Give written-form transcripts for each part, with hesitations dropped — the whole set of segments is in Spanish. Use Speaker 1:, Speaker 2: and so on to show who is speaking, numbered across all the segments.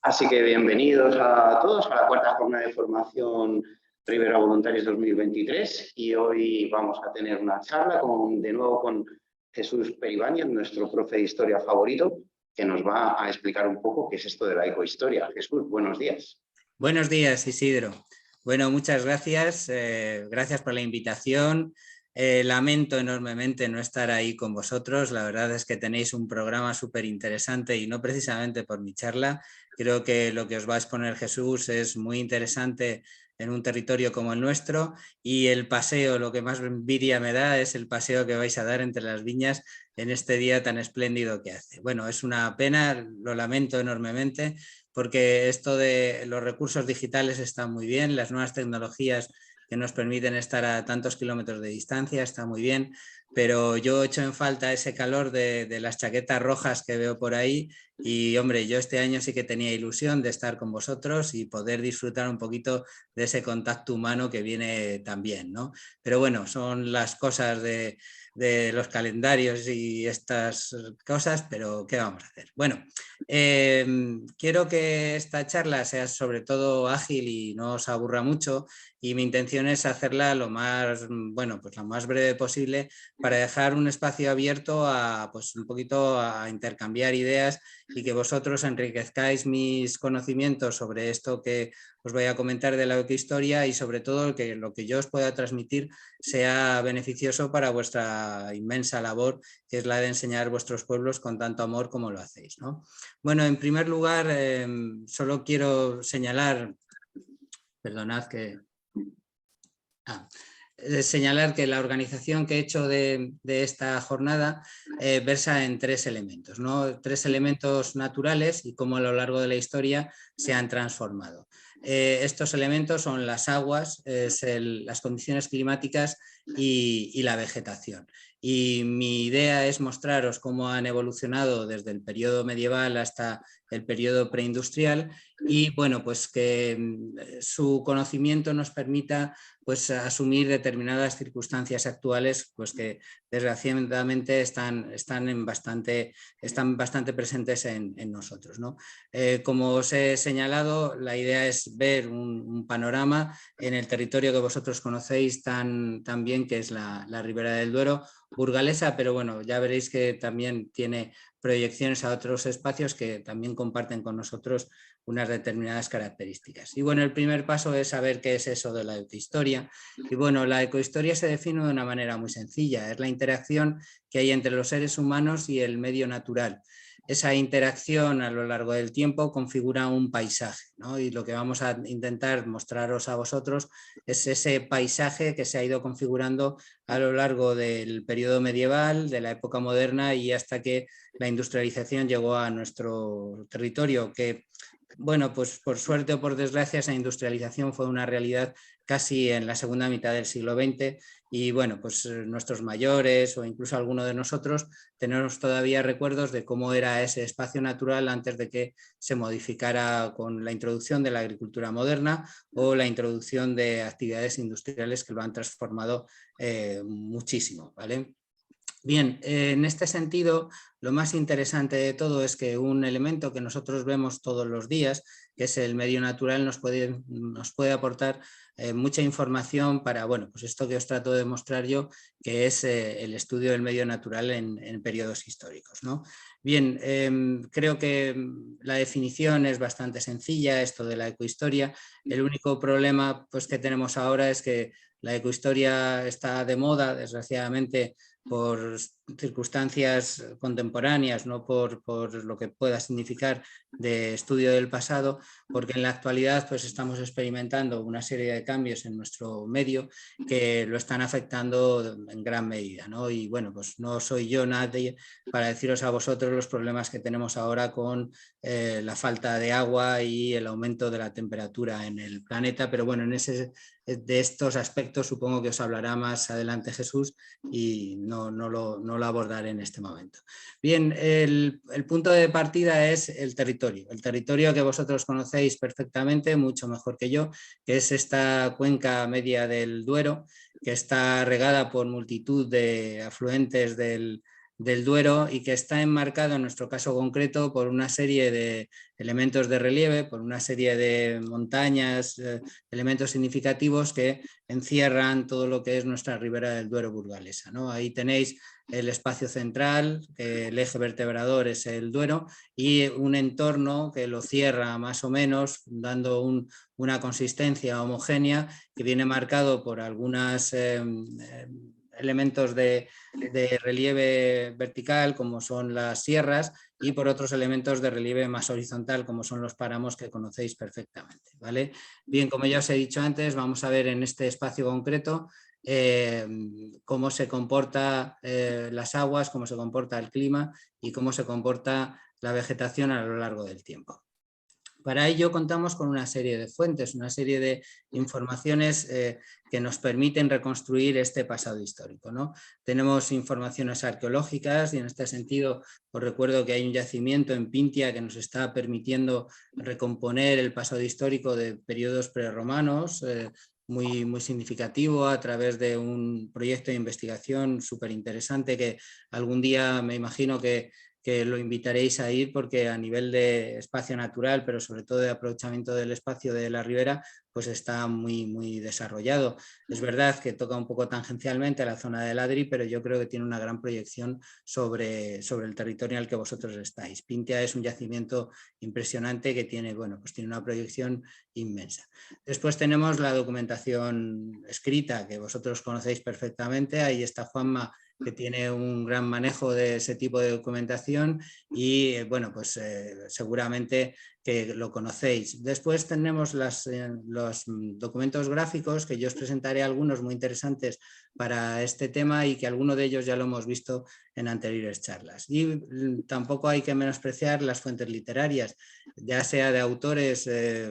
Speaker 1: Así que bienvenidos a todos a la cuarta jornada de formación Ribera Voluntarios 2023 y hoy vamos a tener una charla de nuevo con Jesús Peribáñez, nuestro profe de historia favorito, que nos va a explicar un poco qué es esto de la ecohistoria. Jesús, buenos días.
Speaker 2: Buenos días, Isidro. Bueno, muchas gracias. Gracias por la invitación. Lamento enormemente no estar ahí con vosotros. La verdad es que tenéis un programa súper interesante y no precisamente por mi charla. Creo que lo que os va a exponer Jesús es muy interesante en un territorio como el nuestro, y el paseo, lo que más envidia me da es el paseo que vais a dar entre las viñas en este día tan espléndido que hace. Bueno, es una pena, lo lamento enormemente, porque esto de los recursos digitales está muy bien, las nuevas tecnologías que nos permiten estar a tantos kilómetros de distancia está muy bien, pero yo echo en falta ese calor de las chaquetas rojas que veo por ahí. Y hombre, yo este año sí que tenía ilusión de estar con vosotros y poder disfrutar un poquito de ese contacto humano que viene también, ¿no? Pero bueno, son las cosas de los calendarios y estas cosas, pero ¿qué vamos a hacer? Bueno, quiero que esta charla sea sobre todo ágil y no os aburra mucho, y mi intención es hacerla lo más, bueno, pues lo más breve posible, para dejar un espacio abierto a, pues un poquito a intercambiar ideas y que vosotros enriquezcáis mis conocimientos sobre esto que os voy a comentar de la ecohistoria, y sobre todo que lo que yo os pueda transmitir sea beneficioso para vuestra inmensa labor, que es la de enseñar vuestros pueblos con tanto amor como lo hacéis, ¿no? Bueno, en primer lugar, solo quiero señalar, perdonad que... señalar que la organización que he hecho de esta jornada versa en tres elementos, ¿no? Tres elementos naturales y cómo a lo largo de la historia se han transformado. Estos elementos son las aguas, las condiciones climáticas y la vegetación. Y mi idea es mostraros cómo han evolucionado desde el periodo medieval hasta el periodo preindustrial, y bueno, pues que su conocimiento nos permita pues asumir determinadas circunstancias actuales, pues que desgraciadamente están bastante presentes en nosotros, ¿no? Como os he señalado, la idea es ver un panorama en el territorio que vosotros conocéis tan bien, que es la Ribera del Duero burgalesa, pero bueno, ya veréis que también tiene proyecciones a otros espacios que también comparten con nosotros unas determinadas características. Y bueno, el primer paso es saber qué es eso de la ecohistoria. Y bueno, la ecohistoria se define de una manera muy sencilla: es la interacción que hay entre los seres humanos y el medio natural. Esa interacción a lo largo del tiempo configura un paisaje, ¿no? Y lo que vamos a intentar mostraros a vosotros es ese paisaje que se ha ido configurando a lo largo del periodo medieval, de la época moderna y hasta que la industrialización llegó a nuestro territorio, que bueno, pues por suerte o por desgracia esa industrialización fue una realidad casi en la segunda mitad del siglo XX, y bueno, pues nuestros mayores o incluso alguno de nosotros tenemos todavía recuerdos de cómo era ese espacio natural antes de que se modificara con la introducción de la agricultura moderna o la introducción de actividades industriales que lo han transformado muchísimo, ¿vale? Bien, en este sentido, lo más interesante de todo es que un elemento que nosotros vemos todos los días, que es el medio natural, nos puede aportar mucha información para, bueno, pues esto que os trato de mostrar yo, que es el estudio del medio natural en periodos históricos, ¿no? Bien, creo que la definición es bastante sencilla, esto de la ecohistoria. El único problema pues, que tenemos ahora es que la ecohistoria está de moda, desgraciadamente, por circunstancias contemporáneas, no por lo que pueda significar de estudio del pasado, porque en la actualidad pues, estamos experimentando una serie de cambios en nuestro medio que lo están afectando en gran medida, ¿no? Y bueno, pues no soy yo nadie para deciros a vosotros los problemas que tenemos ahora con la falta de agua y el aumento de la temperatura en el planeta, pero bueno, de estos aspectos supongo que os hablará más adelante Jesús, y no lo abordaré en este momento. Bien, el punto de partida es el territorio que vosotros conocéis perfectamente, mucho mejor que yo, que es esta cuenca media del Duero, que está regada por multitud de afluentes del del Duero y que está enmarcado en nuestro caso concreto por una serie de elementos de relieve, por una serie de montañas, elementos significativos que encierran todo lo que es nuestra ribera del Duero burgalesa, ¿no? Ahí tenéis el espacio central, el eje vertebrador es el Duero, y un entorno que lo cierra más o menos, dando una consistencia homogénea que viene marcado por algunos elementos de relieve vertical, como son las sierras, y por otros elementos de relieve más horizontal, como son los páramos que conocéis perfectamente, ¿vale? Bien, como ya os he dicho antes, vamos a ver en este espacio concreto cómo se comporta las aguas, cómo se comporta el clima y cómo se comporta la vegetación a lo largo del tiempo. Para ello contamos con una serie de fuentes, una serie de informaciones que nos permiten reconstruir este pasado histórico, ¿no? Tenemos informaciones arqueológicas y en este sentido os recuerdo que hay un yacimiento en Pintia que nos está permitiendo recomponer el pasado histórico de periodos prerromanos, muy, muy significativo a través de un proyecto de investigación súper interesante que algún día me imagino que lo invitaréis a ir porque a nivel de espacio natural, pero sobre todo de aprovechamiento del espacio de la ribera, pues está muy, muy desarrollado. Es verdad que toca un poco tangencialmente a la zona de Adri, pero yo creo que tiene una gran proyección sobre el territorio en el que vosotros estáis. Pintia es un yacimiento impresionante que tiene, bueno, pues tiene una proyección inmensa. Después tenemos la documentación escrita, que vosotros conocéis perfectamente. Ahí está Juanma, que tiene un gran manejo de ese tipo de documentación y bueno, pues seguramente que lo conocéis. Después tenemos los documentos gráficos, que yo os presentaré algunos muy interesantes para este tema y que alguno de ellos ya lo hemos visto en anteriores charlas. Y tampoco hay que menospreciar las fuentes literarias, ya sea de autores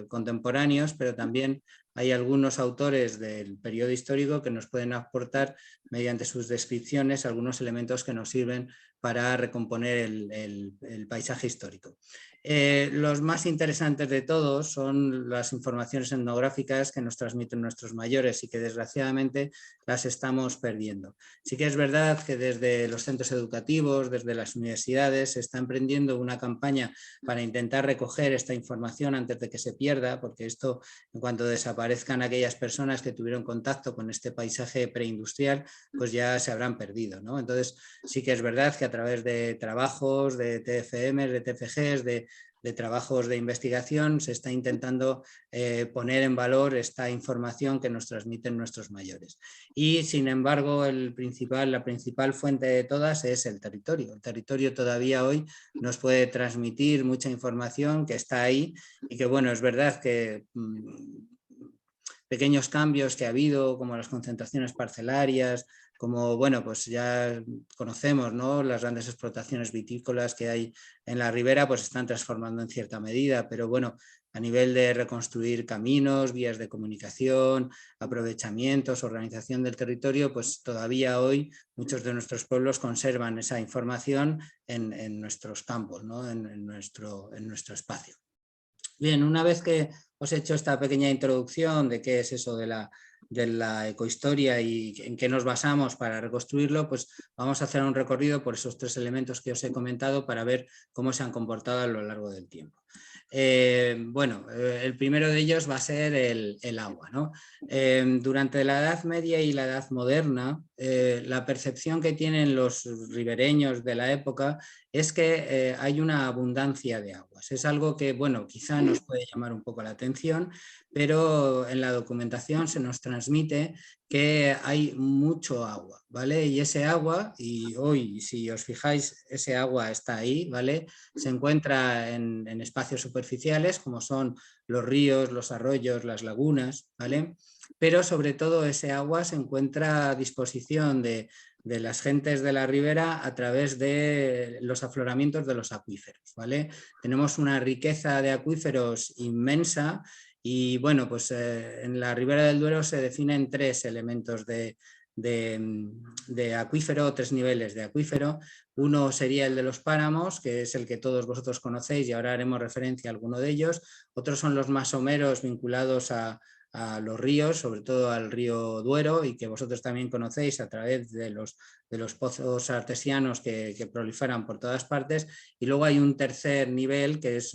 Speaker 2: contemporáneos, pero también hay algunos autores del periodo histórico que nos pueden aportar, mediante sus descripciones, algunos elementos que nos sirven para recomponer el paisaje histórico. Los más interesantes de todos son las informaciones etnográficas que nos transmiten nuestros mayores y que desgraciadamente las estamos perdiendo. Sí que es verdad que desde los centros educativos, desde las universidades, se está emprendiendo una campaña para intentar recoger esta información antes de que se pierda, porque esto, en cuanto desaparezcan aquellas personas que tuvieron contacto con este paisaje preindustrial, pues ya se habrán perdido, ¿no? Entonces sí que es verdad que a través de trabajos, de TFM, de TFGs, de trabajos de investigación, se está intentando poner en valor esta información que nos transmiten nuestros mayores. Y sin embargo, la principal fuente de todas es el territorio. El territorio todavía hoy nos puede transmitir mucha información que está ahí y que, bueno, es verdad que pequeños cambios que ha habido, como las concentraciones parcelarias, como, bueno, pues ya conocemos, ¿no?, las grandes explotaciones vitícolas que hay en la ribera, pues se están transformando en cierta medida, pero bueno, a nivel de reconstruir caminos, vías de comunicación, aprovechamientos, organización del territorio, pues todavía hoy muchos de nuestros pueblos conservan esa información en nuestros campos, ¿no?, en nuestro espacio. Bien, una vez que os he hecho esta pequeña introducción de qué es eso de la ecohistoria y en qué nos basamos para reconstruirlo, pues vamos a hacer un recorrido por esos tres elementos que os he comentado para ver cómo se han comportado a lo largo del tiempo. El primero de ellos va a ser el agua, ¿no? Durante la Edad Media y la Edad Moderna, la percepción que tienen los ribereños de la época es que hay una abundancia de aguas. Es algo que, bueno, quizá nos puede llamar un poco la atención, pero en la documentación se nos transmite que hay mucho agua, ¿vale? Y ese agua, y hoy, si os fijáis, ese agua está ahí, ¿vale? Se encuentra en espacios superficiales, como son los ríos, los arroyos, las lagunas, ¿vale? Pero sobre todo ese agua se encuentra a disposición de las gentes de la ribera a través de los afloramientos de los acuíferos, ¿vale? Tenemos una riqueza de acuíferos inmensa y, bueno, pues en la ribera del Duero se definen tres elementos de acuífero, tres niveles de acuífero. Uno sería el de los páramos, que es el que todos vosotros conocéis y ahora haremos referencia a alguno de ellos. Otros son los más someros vinculados a los ríos, sobre todo al río Duero, y que vosotros también conocéis a través de los pozos artesianos que proliferan por todas partes, y luego hay un tercer nivel que es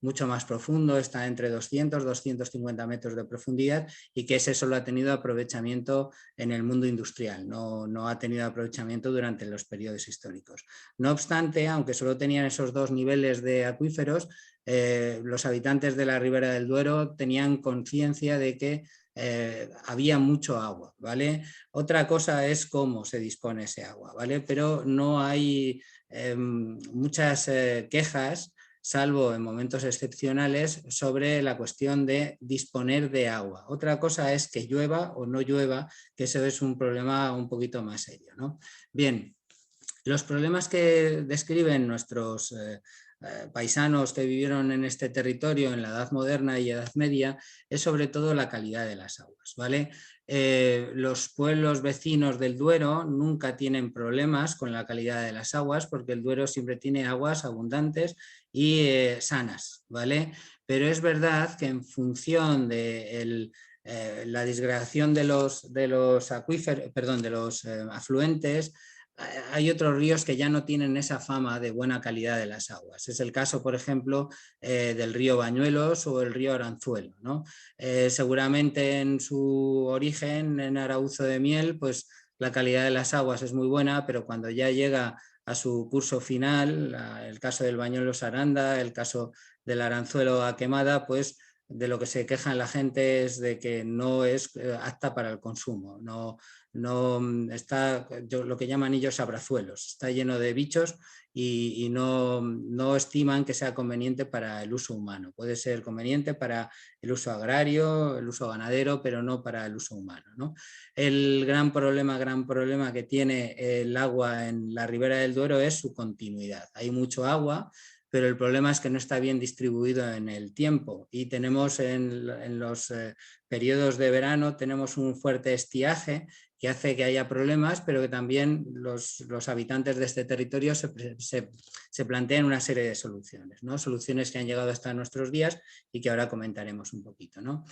Speaker 2: mucho más profundo, está entre 200-250 metros de profundidad, y que ese solo ha tenido aprovechamiento en el mundo industrial, no ha tenido aprovechamiento durante los periodos históricos. No obstante, aunque solo tenían esos dos niveles de acuíferos, los habitantes de la Ribera del Duero tenían conciencia de que había mucho agua, ¿vale? Otra cosa es cómo se dispone ese agua, ¿vale? Pero no hay muchas quejas, salvo en momentos excepcionales, sobre la cuestión de disponer de agua. Otra cosa es que llueva o no llueva, que eso es un problema un poquito más serio, ¿no? Bien, los problemas que describen nuestros paisanos que vivieron en este territorio en la Edad Moderna y Edad Media es sobre todo la calidad de las aguas, ¿vale? Los pueblos vecinos del Duero nunca tienen problemas con la calidad de las aguas, porque el Duero siempre tiene aguas abundantes y sanas, ¿vale? Pero es verdad que en función de la disgregación de los acuíferos, perdón, de los afluentes, hay otros ríos que ya no tienen esa fama de buena calidad de las aguas. Es el caso, por ejemplo, del río Bañuelos o el río Aranzuelo, ¿no? Seguramente en su origen, en Arauzo de Miel, pues la calidad de las aguas es muy buena, pero cuando ya llega a su curso final, el caso del Bañuelos Aranda, el caso del Aranzuelo a Quemada, pues de lo que se queja la gente es de que no es apta para el consumo, no está lo que llaman ellos abrazuelos, está lleno de bichos y no estiman que sea conveniente para el uso humano. Puede ser conveniente para el uso agrario, el uso ganadero, pero no para el uso humano, ¿no? El gran problema que tiene el agua en la Ribera del Duero es su continuidad. Hay mucho agua, pero el problema es que no está bien distribuido en el tiempo, y tenemos en los periodos de verano tenemos un fuerte estiaje que hace que haya problemas, pero que también los habitantes de este territorio se plantean una serie de soluciones, ¿no? Soluciones que han llegado hasta nuestros días y que ahora comentaremos un poquito, ¿no?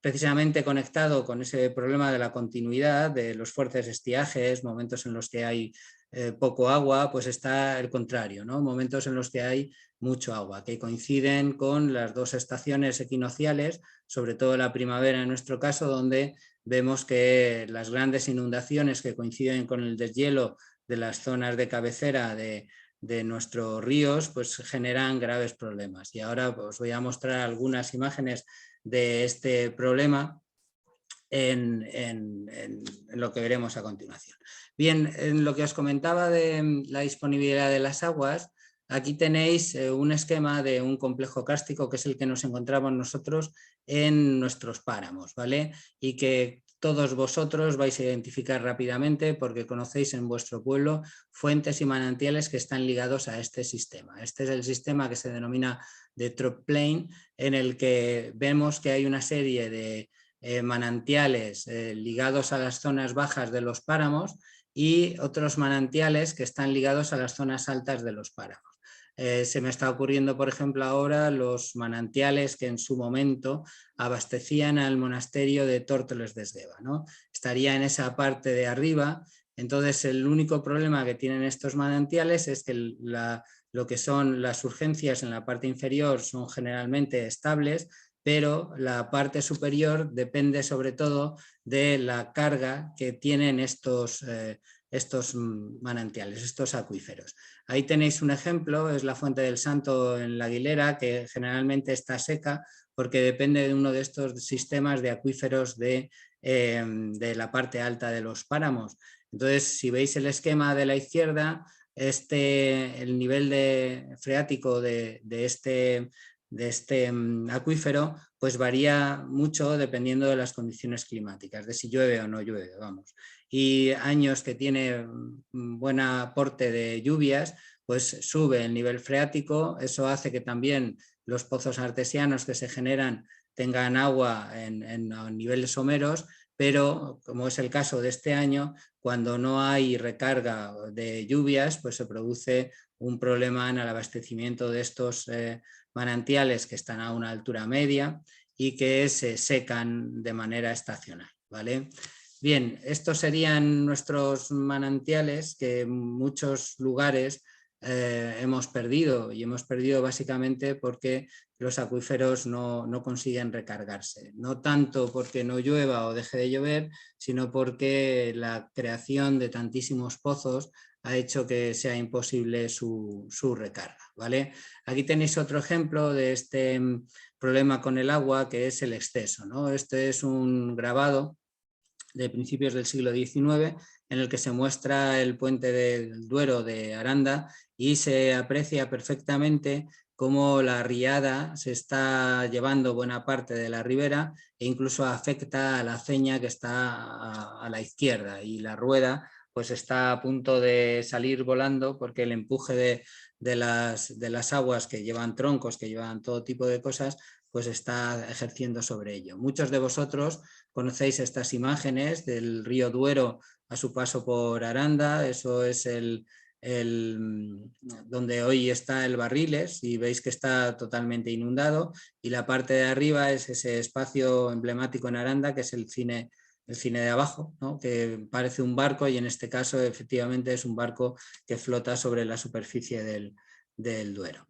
Speaker 2: Precisamente conectado con ese problema de la continuidad, de los fuertes estiajes, momentos en los que hay poco agua, pues está el contrario, ¿no? Momentos en los que hay mucho agua, que coinciden con las dos estaciones equinocciales, sobre todo la primavera en nuestro caso, donde vemos que las grandes inundaciones que coinciden con el deshielo de las zonas de cabecera de nuestros ríos, pues generan graves problemas. Y ahora os voy a mostrar algunas imágenes de este problema en lo que veremos a continuación. Bien, en lo que os comentaba de la disponibilidad de las aguas, aquí tenéis un esquema de un complejo kárstico que es el que nos encontramos nosotros en nuestros páramos, ¿vale? Y que todos vosotros vais a identificar rápidamente porque conocéis en vuestro pueblo fuentes y manantiales que están ligados a este sistema. Este es el sistema que se denomina de Trop Plain, en el que vemos que hay una serie de manantiales ligados a las zonas bajas de los páramos y otros manantiales que están ligados a las zonas altas de los páramos. Se me está ocurriendo, por ejemplo, ahora los manantiales que en su momento abastecían al monasterio de Tórtoles de Esgueva, ¿no? Estaría en esa parte de arriba. Entonces, el único problema que tienen estos manantiales es que lo que son las urgencias en la parte inferior son generalmente estables, pero la parte superior depende sobre todo de la carga que tienen estos manantiales, estos acuíferos. Ahí tenéis un ejemplo, es la Fuente del Santo en La Aguilera, que generalmente está seca porque depende de uno de estos sistemas de acuíferos de la parte alta de los páramos. Entonces, si veis el esquema de la izquierda, el nivel freático de este acuífero pues varía mucho dependiendo de las condiciones climáticas, de si llueve o no llueve, vamos. Y años que tiene buen aporte de lluvias, pues sube el nivel freático, eso hace que también los pozos artesianos que se generan tengan agua en niveles someros, pero como es el caso de este año, cuando no hay recarga de lluvias, pues se produce un problema en el abastecimiento de estos manantiales que están a una altura media y que se secan de manera estacional, ¿vale? Bien, estos serían nuestros manantiales que en muchos lugares hemos perdido, y hemos perdido básicamente porque los acuíferos no consiguen recargarse. No tanto porque no llueva o deje de llover, sino porque la creación de tantísimos pozos ha hecho que sea imposible su recarga, ¿vale? Aquí tenéis otro ejemplo de este problema con el agua, que es el exceso, ¿no? Este es un grabado de principios del siglo XIX, en el que se muestra el puente del Duero de Aranda y se aprecia perfectamente cómo la riada se está llevando buena parte de la ribera e incluso afecta a la aceña que está a la izquierda, y la rueda pues está a punto de salir volando porque el empuje de las aguas que llevan troncos, que llevan todo tipo de cosas, pues está ejerciendo sobre ello. Muchos de vosotros conocéis estas imágenes del río Duero a su paso por Aranda. Eso es donde hoy está el Barriles, y veis que está totalmente inundado, y la parte de arriba es ese espacio emblemático en Aranda que es el cine de abajo, ¿no? Que parece un barco, y en este caso efectivamente es un barco que flota sobre la superficie del Duero.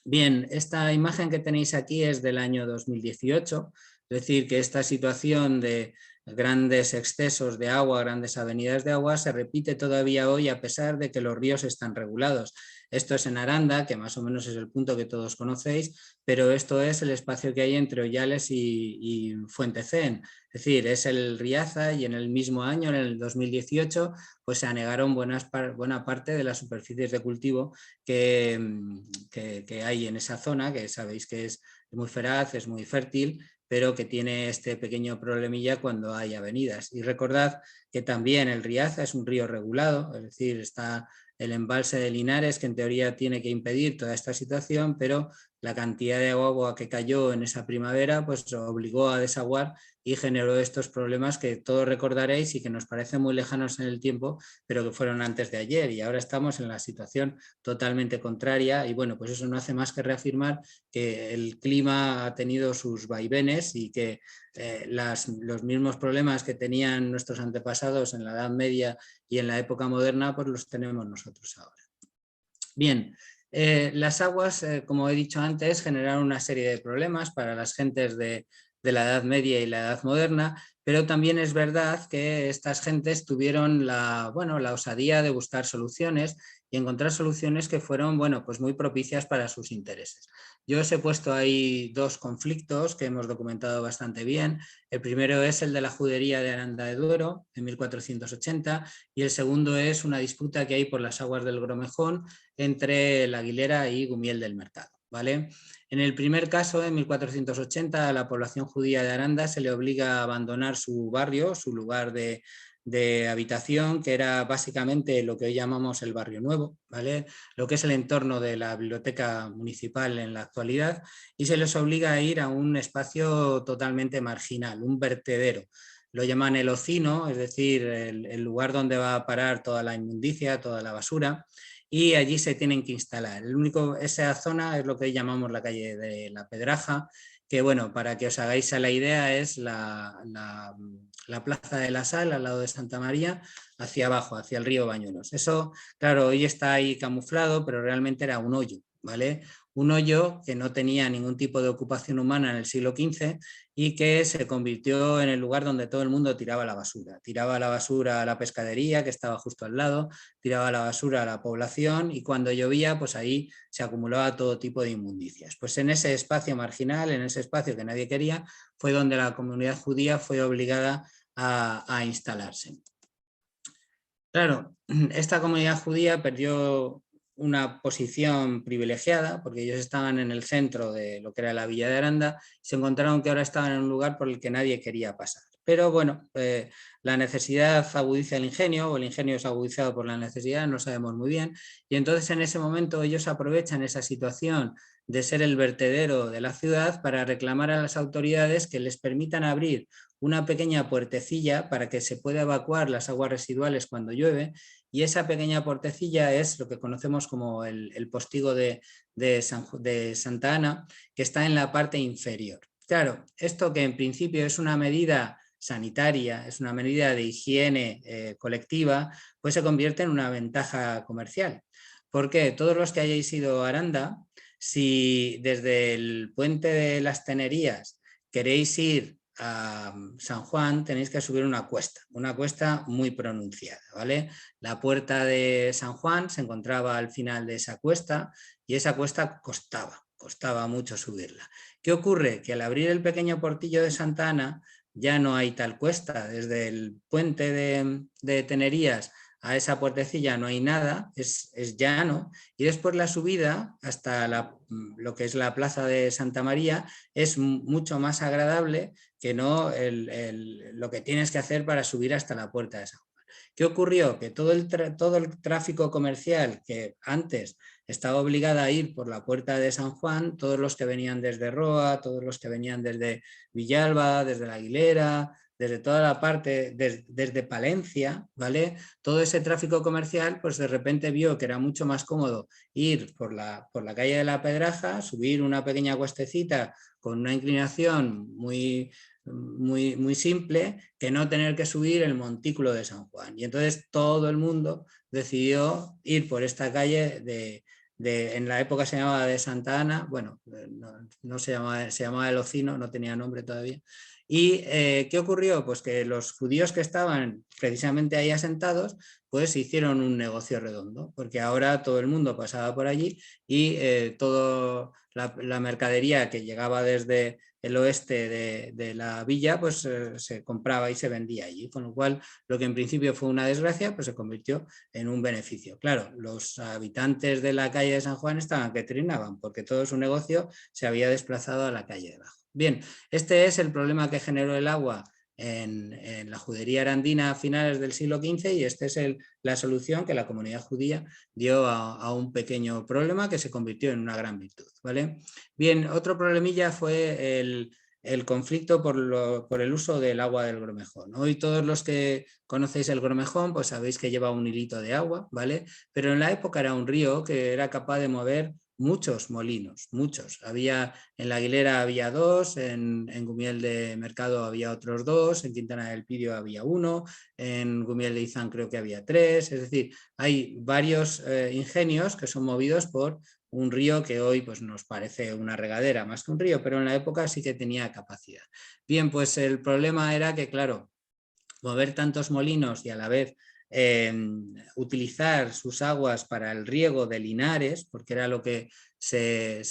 Speaker 2: Bien, esta imagen que tenéis aquí es del año 2018, es decir, que esta situación de grandes excesos de agua, grandes avenidas de agua, se repite todavía hoy a pesar de que los ríos están regulados. Esto es en Aranda, que más o menos es el punto que todos conocéis, pero esto es el espacio que hay entre Ollales y Fuentecén. Es decir, es el Riaza, y en el mismo año, en el 2018, pues se anegaron buena parte de las superficies de cultivo que hay en esa zona, que sabéis que es muy feraz, es muy fértil, pero que tiene este pequeño problemilla cuando hay avenidas. Y recordad que también el Riaza es un río regulado, es decir, está el embalse de Linares, que en teoría tiene que impedir toda esta situación, pero la cantidad de agua que cayó en esa primavera pues obligó a desaguar y generó estos problemas que todos recordaréis y que nos parecen muy lejanos en el tiempo, pero que fueron antes de ayer, y ahora estamos en la situación totalmente contraria. Y bueno, pues eso no hace más que reafirmar que el clima ha tenido sus vaivenes y que los mismos problemas que tenían nuestros antepasados en la Edad Media y en la época moderna, pues los tenemos nosotros ahora. Bien, las aguas, como he dicho antes, generaron una serie de problemas para las gentes de la Edad Media y la Edad Moderna, pero también es verdad que estas gentes tuvieron la osadía de buscar soluciones y encontrar soluciones que fueron pues muy propicias para sus intereses. Yo os he puesto ahí dos conflictos que hemos documentado bastante bien. El primero es el de la judería de Aranda de Duero en 1480, y el segundo es una disputa que hay por las aguas del Gromejón entre La Aguilera y Gumiel del Mercado, ¿vale? En el primer caso, en 1480, a la población judía de Aranda se le obliga a abandonar su barrio, su lugar de habitación, que era básicamente lo que hoy llamamos el Barrio Nuevo, ¿vale? Lo que es el entorno de la biblioteca municipal en la actualidad, y se les obliga a ir a un espacio totalmente marginal, un vertedero. Lo llaman el ocino, es decir, el lugar donde va a parar toda la inmundicia, toda la basura, y allí se tienen que instalar. Esa zona es lo que llamamos la calle de la Pedraja, que bueno, para que os hagáis a la idea, es la Plaza de la Sal, al lado de Santa María, hacia abajo, hacia el río Bañuelos. Eso, claro, hoy está ahí camuflado, pero realmente era un hoyo, ¿vale? Un hoyo que no tenía ningún tipo de ocupación humana en el siglo XV y que se convirtió en el lugar donde todo el mundo tiraba la basura. Tiraba la basura a la pescadería, que estaba justo al lado, tiraba la basura a la población, y cuando llovía, pues ahí se acumulaba todo tipo de inmundicias. Pues en ese espacio marginal, en ese espacio que nadie quería, fue donde la comunidad judía fue obligada a instalarse. Claro, esta comunidad judía perdió una posición privilegiada porque ellos estaban en el centro de lo que era la Villa de Aranda, y se encontraron que ahora estaban en un lugar por el que nadie quería pasar. Pero bueno, la necesidad agudiza el ingenio, o el ingenio es agudizado por la necesidad, no sabemos muy bien, y entonces en ese momento ellos aprovechan esa situación de ser el vertedero de la ciudad para reclamar a las autoridades que les permitan abrir una pequeña puertecilla para que se pueda evacuar las aguas residuales cuando llueve, y esa pequeña puertecilla es lo que conocemos como el postigo de Santa Ana, que está en la parte inferior. Claro, esto que en principio es una medida sanitaria, es una medida de higiene colectiva, pues se convierte en una ventaja comercial. Porque todos los que hayáis ido a Aranda, si desde el puente de las Tenerías queréis ir a San Juan, tenéis que subir una cuesta muy pronunciada, ¿vale? La puerta de San Juan se encontraba al final de esa cuesta y esa cuesta costaba mucho subirla. ¿Qué ocurre? Que al abrir el pequeño portillo de Santa Ana ya no hay tal cuesta. Desde el puente de Tenerías a esa puertecilla no hay nada, es llano, y después la subida hasta lo que es la plaza de Santa María es mucho más agradable que no lo que tienes que hacer para subir hasta la puerta de San Juan. ¿Qué ocurrió? Que todo el tráfico comercial que antes estaba obligado a ir por la puerta de San Juan, todos los que venían desde Roa, todos los que venían desde Villalba, desde La Aguilera, desde toda la parte, desde Palencia, ¿vale? Todo ese tráfico comercial, pues de repente vio que era mucho más cómodo ir por la calle de la Pedraja, subir una pequeña cuestecita con una inclinación muy simple, que no tener que subir el montículo de San Juan. Y entonces todo el mundo decidió ir por esta calle en la época se llamaba de Santa Ana, bueno, no se llamaba El Ocino, no tenía nombre todavía. ¿Y qué ocurrió? Pues que los judíos que estaban precisamente ahí asentados, pues hicieron un negocio redondo, porque ahora todo el mundo pasaba por allí y toda la mercadería que llegaba desde el oeste de la villa, pues se compraba y se vendía allí, con lo cual lo que en principio fue una desgracia, pues se convirtió en un beneficio. Claro, los habitantes de la calle de San Juan estaban que trinaban, porque todo su negocio se había desplazado a la calle de abajo. Bien, este es el problema que generó el agua en la judería arandina a finales del siglo XV y esta es la solución que la comunidad judía dio a un pequeño problema que se convirtió en una gran virtud, ¿vale? Bien, otro problemilla fue el conflicto por el uso del agua del Gromejón. Hoy todos los que conocéis el Gromejón pues sabéis que lleva un hilito de agua, ¿vale? Pero en la época era un río que era capaz de mover muchos molinos, muchos. En La Aguilera había 2, en Gumiel de Mercado había otros 2, en Quintana del Pidio había 1, en Gumiel de Izán creo que había 3, es decir, hay varios ingenios que son movidos por un río que hoy pues, nos parece una regadera más que un río, pero en la época sí que tenía capacidad. Bien, pues el problema era que, claro, mover tantos molinos y a la vez utilizar sus aguas para el riego de linares, porque era lo que se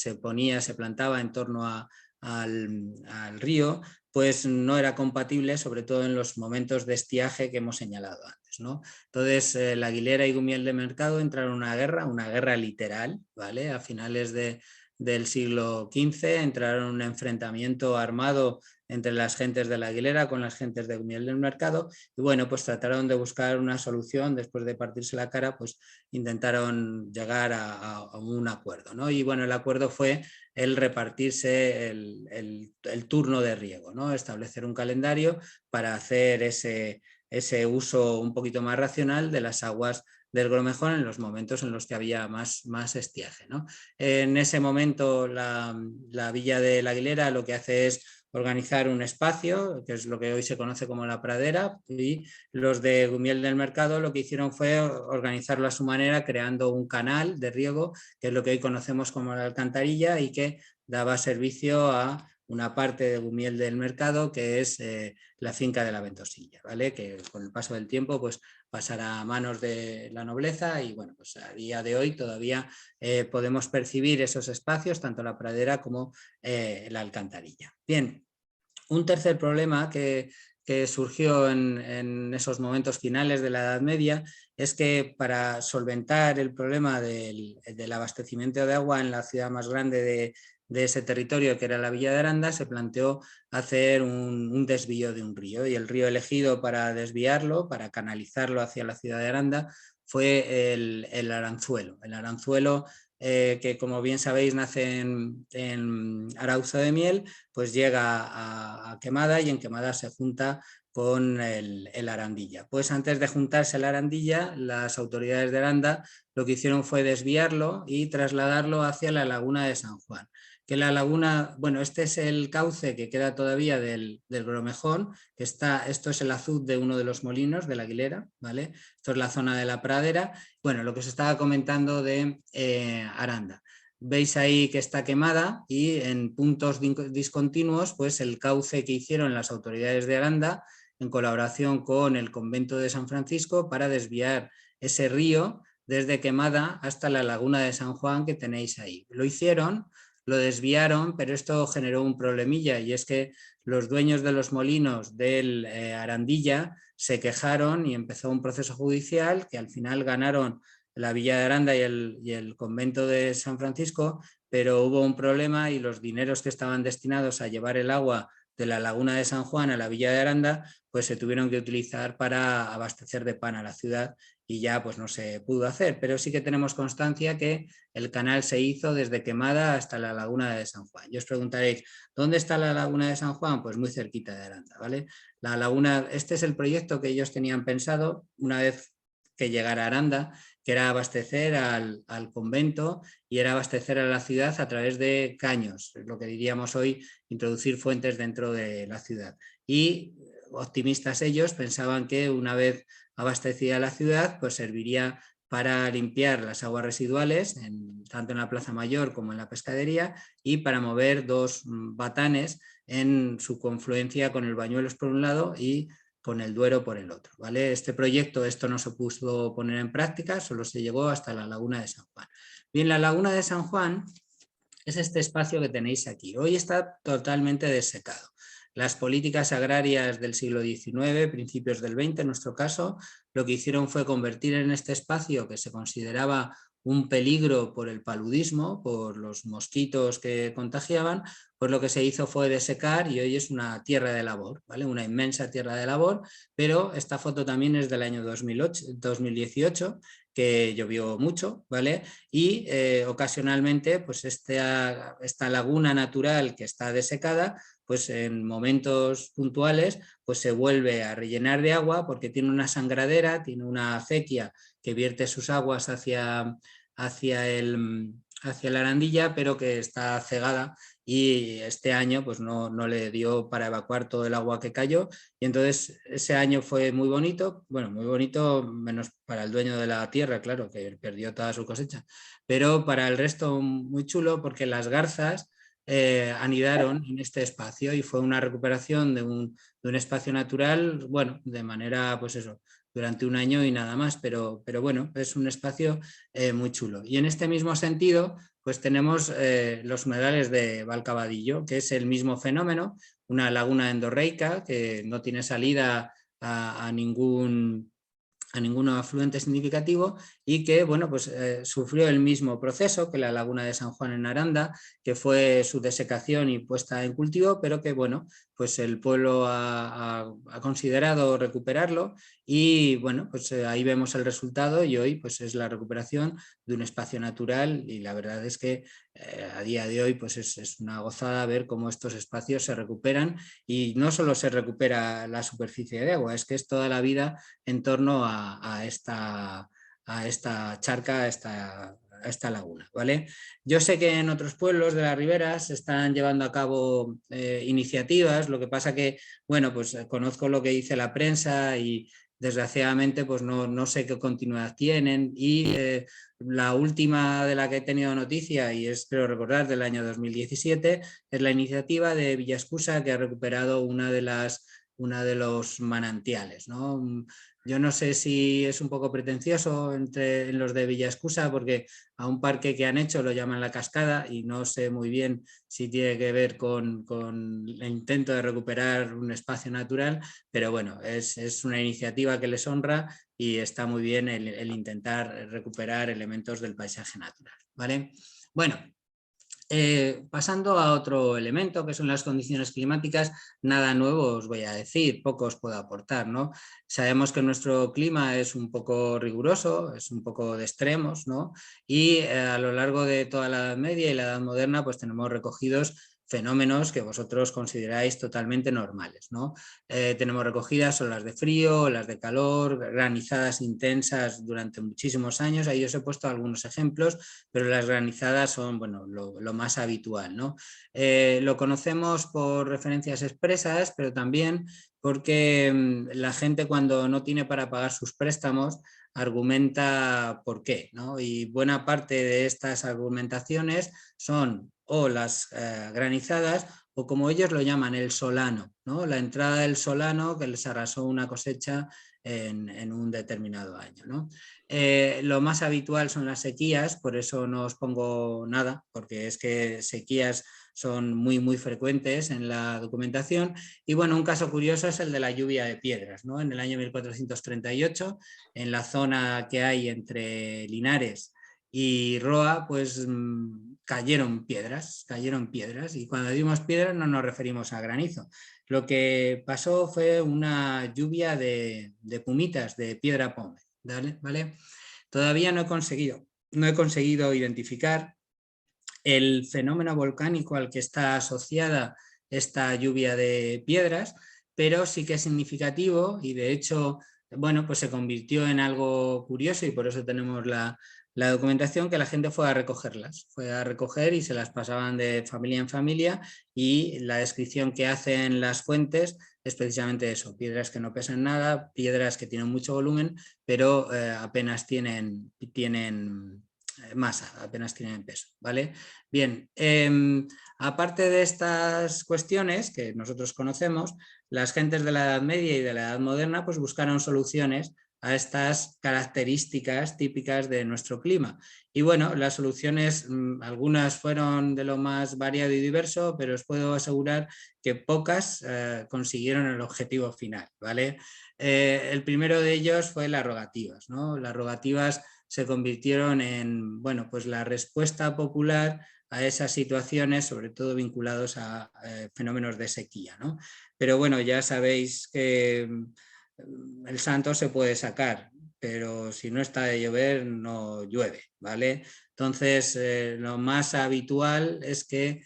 Speaker 2: plantaba en torno al río, pues no era compatible, sobre todo en los momentos de estiaje que hemos señalado antes, ¿no? Entonces, La Aguilera y Gumiel de Mercado entraron en una guerra literal, ¿vale? A finales del siglo XV entraron en un enfrentamiento armado entre las gentes de La Aguilera con las gentes de Gumiel del Mercado y bueno, pues trataron de buscar una solución, después de partirse la cara, pues intentaron llegar a un acuerdo, ¿no? Y bueno, el acuerdo fue el repartirse el turno de riego, ¿no? Establecer un calendario para hacer ese uso un poquito más racional de las aguas del Gromejón en los momentos en los que había más estiaje, ¿no? En ese momento la villa de La Aguilera lo que hace es organizar un espacio, que es lo que hoy se conoce como la pradera, y los de Gumiel del Mercado lo que hicieron fue organizarlo a su manera, creando un canal de riego, que es lo que hoy conocemos como la alcantarilla y que daba servicio a una parte de Gumiel del Mercado, que es la finca de la Ventosilla, ¿vale? Que con el paso del tiempo pues pasará a manos de la nobleza y bueno, pues a día de hoy todavía podemos percibir esos espacios, tanto la pradera como la alcantarilla. Bien, un tercer problema que surgió en esos momentos finales de la Edad Media es que para solventar el problema del abastecimiento de agua en la ciudad más grande de ese territorio, que era la Villa de Aranda, se planteó hacer un desvío de un río y el río elegido para desviarlo, para canalizarlo hacia la ciudad de Aranda, fue el Aranzuelo. El Aranzuelo, que como bien sabéis nace en Arauzo de Miel, pues llega a Quemada y en Quemada se junta con el Arandilla. Pues antes de juntarse el Arandilla, las autoridades de Aranda lo que hicieron fue desviarlo y trasladarlo hacia la laguna de San Juan. Que la laguna, bueno, este es el cauce que queda todavía del Gromejón, que esto es el azud de uno de los molinos de la Aguilera, ¿vale? Esto es la zona de la pradera. Bueno, lo que os estaba comentando de Aranda. Veis ahí que está quemada y en puntos discontinuos, pues el cauce que hicieron las autoridades de Aranda en colaboración con el convento de San Francisco para desviar ese río desde Quemada hasta la laguna de San Juan que tenéis ahí. Lo hicieron, lo desviaron, pero esto generó un problemilla y es que los dueños de los molinos del Arandilla se quejaron y empezó un proceso judicial que al final ganaron la Villa de Aranda y el convento de San Francisco, pero hubo un problema y los dineros que estaban destinados a llevar el agua de la laguna de San Juan a la Villa de Aranda, pues se tuvieron que utilizar para abastecer de pan a la ciudad y ya pues no se pudo hacer, pero sí que tenemos constancia que el canal se hizo desde Quemada hasta la laguna de San Juan. Y os preguntaréis, ¿dónde está la laguna de San Juan? Pues muy cerquita de Aranda, ¿vale? La laguna, este es el proyecto que ellos tenían pensado una vez que llegara a Aranda, que era abastecer al convento y era abastecer a la ciudad a través de caños, lo que diríamos hoy, introducir fuentes dentro de la ciudad. Y optimistas ellos pensaban que una vez abastecida la ciudad, pues serviría para limpiar las aguas residuales, tanto en la Plaza Mayor como en la pescadería, y para mover dos batanes en su confluencia con el Bañuelos por un lado y con el Duero por el otro, ¿vale? Este proyecto, esto no se pudo poner en práctica, solo se llegó hasta la laguna de San Juan. Bien, la laguna de San Juan es este espacio que tenéis aquí. Hoy está totalmente desecado. Las políticas agrarias del siglo XIX, principios del XX en nuestro caso, lo que hicieron fue convertir en este espacio que se consideraba un peligro por el paludismo, por los mosquitos que contagiaban, pues lo que se hizo fue desecar y hoy es una tierra de labor, ¿vale? Una inmensa tierra de labor, pero esta foto también es del año 2018, que llovió mucho, ¿vale? Y ocasionalmente pues esta laguna natural que está desecada, pues en momentos puntuales pues se vuelve a rellenar de agua porque tiene una sangradera, tiene una acequia que vierte sus aguas hacia la Arandilla, pero que está cegada y este año pues no le dio para evacuar todo el agua que cayó y entonces ese año fue muy bonito, bueno, muy bonito menos para el dueño de la tierra, claro, que perdió toda su cosecha, pero para el resto muy chulo porque las garzas anidaron en este espacio y fue una recuperación de un espacio natural, bueno, de manera pues eso, durante un año y nada más, pero bueno, es un espacio muy chulo. Y en este mismo sentido, pues tenemos los humedales de Valcabadillo, que es el mismo fenómeno, una laguna endorreica que no tiene salida a ningún afluente significativo y que bueno, pues, sufrió el mismo proceso que la laguna de San Juan en Aranda, que fue su desecación y puesta en cultivo, pero que bueno, pues el pueblo ha considerado recuperarlo y bueno, pues ahí vemos el resultado y hoy pues es la recuperación de un espacio natural y la verdad es que a día de hoy pues es una gozada ver cómo estos espacios se recuperan y no solo se recupera la superficie de agua, es que es toda la vida en torno a esta charca, a esta laguna, ¿vale? Yo sé que en otros pueblos de las riberas se están llevando a cabo iniciativas, lo que pasa que, bueno, pues conozco lo que dice la prensa y desgraciadamente pues no sé qué continuidad tienen y la última de la que he tenido noticia y espero recordar del año 2017 es la iniciativa de Villascusa que ha recuperado una de los manantiales, ¿no? Yo no sé si es un poco pretencioso en los de Villascusa porque a un parque que han hecho lo llaman La Cascada y no sé muy bien si tiene que ver con el intento de recuperar un espacio natural, pero bueno, es una iniciativa que les honra y está muy bien el intentar recuperar elementos del paisaje natural, ¿vale? Bueno, pasando a otro elemento que son las condiciones climáticas, nada nuevo os voy a decir, poco os puedo aportar, ¿no? Sabemos que nuestro clima es un poco riguroso, es un poco de extremos, ¿no? Y a lo largo de toda la Edad Media y la Edad Moderna pues tenemos recogidos fenómenos que vosotros consideráis totalmente normales, ¿no? Tenemos recogidas olas de frío, olas de calor, granizadas intensas durante muchísimos años. Ahí os he puesto algunos ejemplos, pero las granizadas son, bueno, lo más habitual, ¿no? Lo conocemos por referencias expresas, pero también porque la gente, cuando no tiene para pagar sus préstamos, argumenta por qué, ¿no? Y buena parte de estas argumentaciones son o las granizadas, o como ellos lo llaman, el solano, ¿no? La entrada del solano que les arrasó una cosecha en un determinado año, ¿no? Lo más habitual son las sequías, por eso no os pongo nada, porque es que sequías son muy frecuentes en la documentación. Y bueno, un caso curioso es el de la lluvia de piedras, ¿no? En el año 1438, en la zona que hay entre Linares y Roa, pues cayeron piedras, y cuando decimos piedras no nos referimos a granizo. Lo que pasó fue una lluvia de pumitas, de piedra pómez, ¿vale? Todavía no he conseguido identificar el fenómeno volcánico al que está asociada esta lluvia de piedras, pero sí que es significativo y de hecho, bueno, pues se convirtió en algo curioso, y por eso tenemos la documentación, que la gente fue a recogerlas, fue a recoger y se las pasaban de familia en familia, y la descripción que hacen las fuentes es precisamente eso: piedras que no pesan nada, piedras que tienen mucho volumen, pero apenas tienen masa, apenas tienen peso, ¿vale? Bien, aparte de estas cuestiones que nosotros conocemos, las gentes de la Edad Media y de la Edad Moderna pues buscaron soluciones a estas características típicas de nuestro clima. Y bueno, las soluciones, algunas fueron de lo más variado y diverso, pero os puedo asegurar que pocas consiguieron el objetivo final, ¿vale? El primero de ellos fue las rogativas, ¿no? Las rogativas se convirtieron en, bueno, pues la respuesta popular a esas situaciones, sobre todo vinculados a fenómenos de sequía, ¿no? Pero bueno, ya sabéis que el santo se puede sacar, pero si no está de llover no llueve, ¿vale? Entonces, lo más habitual es que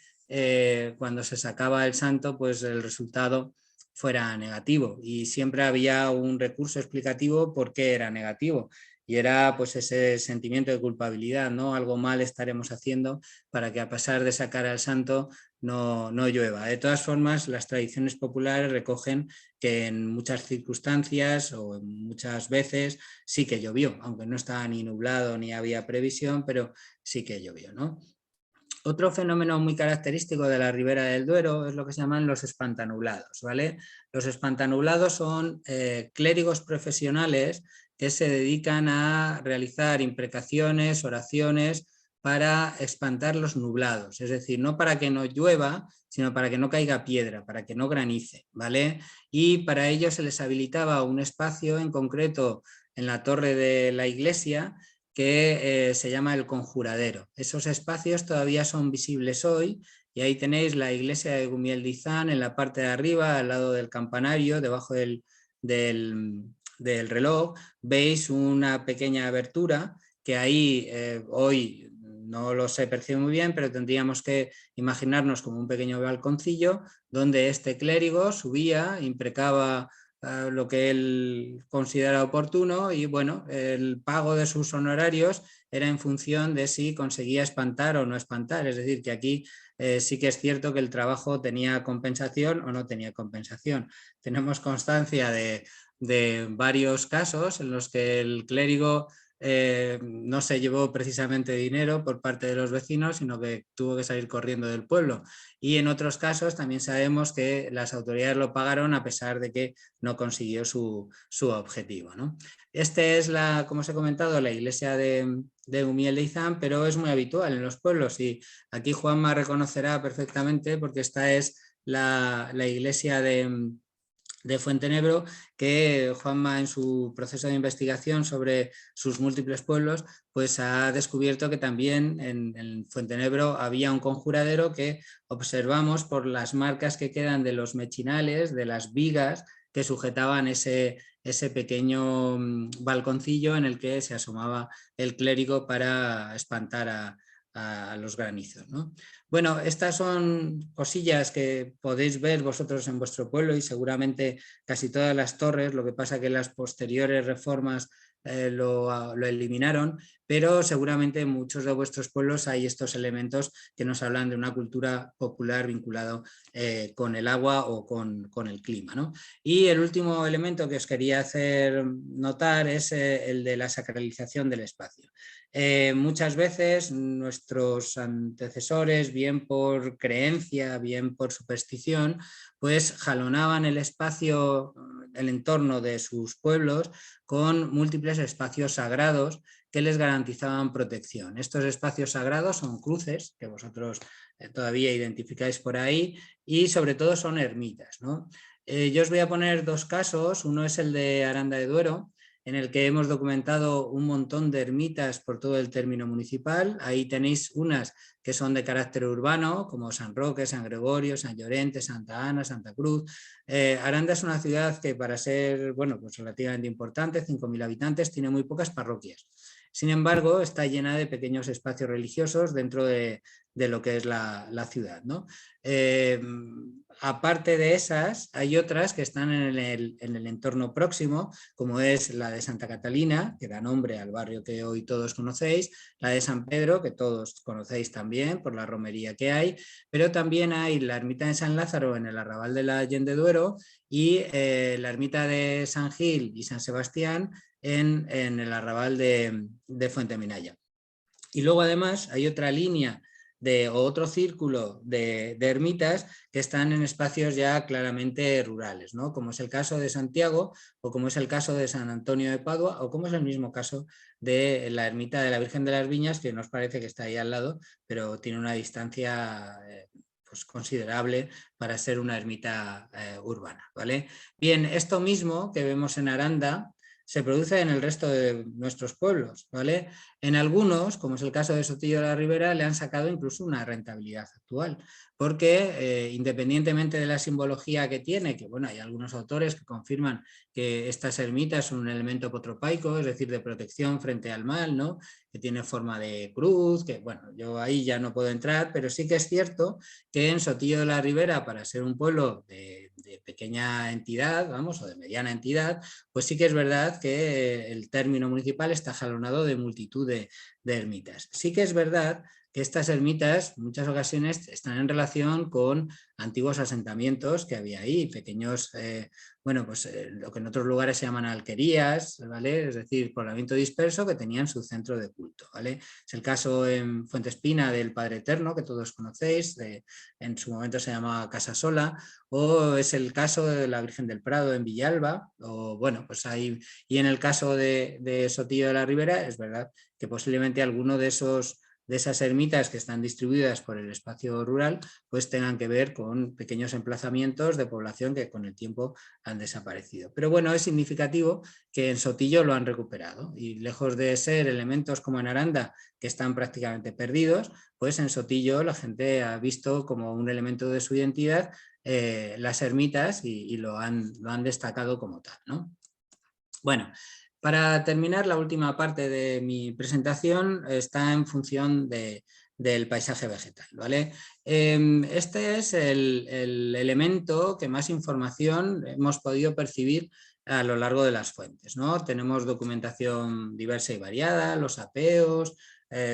Speaker 2: cuando se sacaba el santo, pues el resultado fuera negativo, y siempre había un recurso explicativo por qué era negativo. Y era pues ese sentimiento de culpabilidad, ¿no? Algo mal estaremos haciendo para que, a pesar de sacar al santo, no llueva. De todas formas, las tradiciones populares recogen que en muchas circunstancias o muchas veces sí que llovió, aunque no estaba ni nublado ni había previsión, pero sí que llovió, ¿no? Otro fenómeno muy característico de la Ribera del Duero es lo que se llaman los espantanublados, ¿vale? Los espantanublados son clérigos profesionales que se dedican a realizar imprecaciones, oraciones para espantar los nublados, es decir, no para que no llueva, sino para que no caiga piedra, para que no granice, ¿vale? Y para ello se les habilitaba un espacio en concreto en la torre de la iglesia que se llama el Conjuradero. Esos espacios todavía son visibles hoy, y ahí tenéis la iglesia de Gumiel de Izán en la parte de arriba, al lado del campanario, debajo del reloj, veis una pequeña abertura que ahí hoy no se percibe muy bien, pero tendríamos que imaginarnos como un pequeño balconcillo donde este clérigo subía, imprecaba lo que él considera oportuno, y bueno, el pago de sus honorarios era en función de si conseguía espantar o no espantar. Es decir, que aquí sí que es cierto que el trabajo tenía compensación o no tenía compensación. Tenemos constancia de varios casos en los que el clérigo no se llevó precisamente dinero por parte de los vecinos, sino que tuvo que salir corriendo del pueblo. Y en otros casos también sabemos que las autoridades lo pagaron a pesar de que no consiguió su objetivo, ¿no? Este es, como os he comentado, la iglesia de Gumiel de Izán, pero es muy habitual en los pueblos, y aquí Juanma reconocerá perfectamente porque esta es la iglesia de Fuentenebro, que Juanma, en su proceso de investigación sobre sus múltiples pueblos, pues ha descubierto que también en Fuentenebro había un conjuradero que observamos por las marcas que quedan de los mechinales, de las vigas que sujetaban ese pequeño balconcillo en el que se asomaba el clérigo para espantar a los granizos, ¿no? Bueno, estas son cosillas que podéis ver vosotros en vuestro pueblo y seguramente casi todas las torres, lo que pasa que las posteriores reformas lo eliminaron, pero seguramente en muchos de vuestros pueblos hay estos elementos que nos hablan de una cultura popular vinculado con el agua o con el clima, ¿no? Y el último elemento que os quería hacer notar es el de la sacralización del espacio. Muchas veces nuestros antecesores, bien por creencia, bien por superstición, pues jalonaban el espacio, el entorno de sus pueblos con múltiples espacios sagrados que les garantizaban protección. Estos espacios sagrados son cruces, que vosotros todavía identificáis por ahí, y sobre todo son ermitas, ¿no? Yo os voy a poner dos casos, uno es el de Aranda de Duero, en el que hemos documentado un montón de ermitas por todo el término municipal. Ahí tenéis unas que son de carácter urbano, como San Roque, San Gregorio, San Llorente, Santa Ana, Santa Cruz. Aranda es una ciudad que, para ser, bueno, pues relativamente importante, 5.000 habitantes, tiene muy pocas parroquias. Sin embargo, está llena de pequeños espacios religiosos dentro de lo que es la ciudad, ¿no? Aparte de esas, hay otras que están en el entorno próximo, como es la de Santa Catalina, que da nombre al barrio que hoy todos conocéis, la de San Pedro, que todos conocéis también por la romería que hay, pero también hay la ermita de San Lázaro en el arrabal de la Allende Duero y la ermita de San Gil y San Sebastián en el arrabal de Fuente Minaya. Y luego además hay otra línea o otro círculo de ermitas que están en espacios ya claramente rurales, ¿no? Como es el caso de Santiago o como es el caso de San Antonio de Padua o como es el mismo caso de la ermita de la Virgen de las Viñas, que nos parece que está ahí al lado, pero tiene una distancia pues considerable para ser una ermita urbana, ¿vale? Bien, esto mismo que vemos en Aranda se produce en el resto de nuestros pueblos, ¿vale? En algunos, como es el caso de Sotillo de la Ribera, le han sacado incluso una rentabilidad actual, porque independientemente de la simbología que tiene, que bueno, hay algunos autores que confirman que estas ermitas son un elemento potropaico, es decir, de protección frente al mal, ¿no? Que tiene forma de cruz, que bueno, yo ahí ya no puedo entrar, pero sí que es cierto que en Sotillo de la Ribera, para ser un pueblo de pequeña entidad, vamos, o de mediana entidad, pues sí que es verdad que el término municipal está jalonado de multitud de ermitas. Sí que es verdad que estas ermitas en muchas ocasiones están en relación con antiguos asentamientos que había ahí, pequeños, bueno, pues lo que en otros lugares se llaman alquerías, ¿vale? Es decir, poblamiento disperso que tenían su centro de culto, ¿vale? Es el caso en Fuentespina del Padre Eterno, que todos conocéis, en su momento se llamaba Casa Sola, o es el caso de la Virgen del Prado en Villalba, o bueno, pues ahí, y en el caso de Sotillo de la Ribera, es verdad que posiblemente alguno de esas ermitas que están distribuidas por el espacio rural, pues tengan que ver con pequeños emplazamientos de población que con el tiempo han desaparecido. Pero bueno, es significativo que en Sotillo lo han recuperado y lejos de ser elementos como en Aranda, que están prácticamente perdidos, pues en Sotillo la gente ha visto como un elemento de su identidad las ermitas y lo han destacado como tal, ¿no? Bueno, para terminar, la última parte de mi presentación está en función del paisaje vegetal, ¿vale? Este es el elemento que más información hemos podido percibir a lo largo de las fuentes, ¿no? Tenemos documentación diversa y variada, los apeos,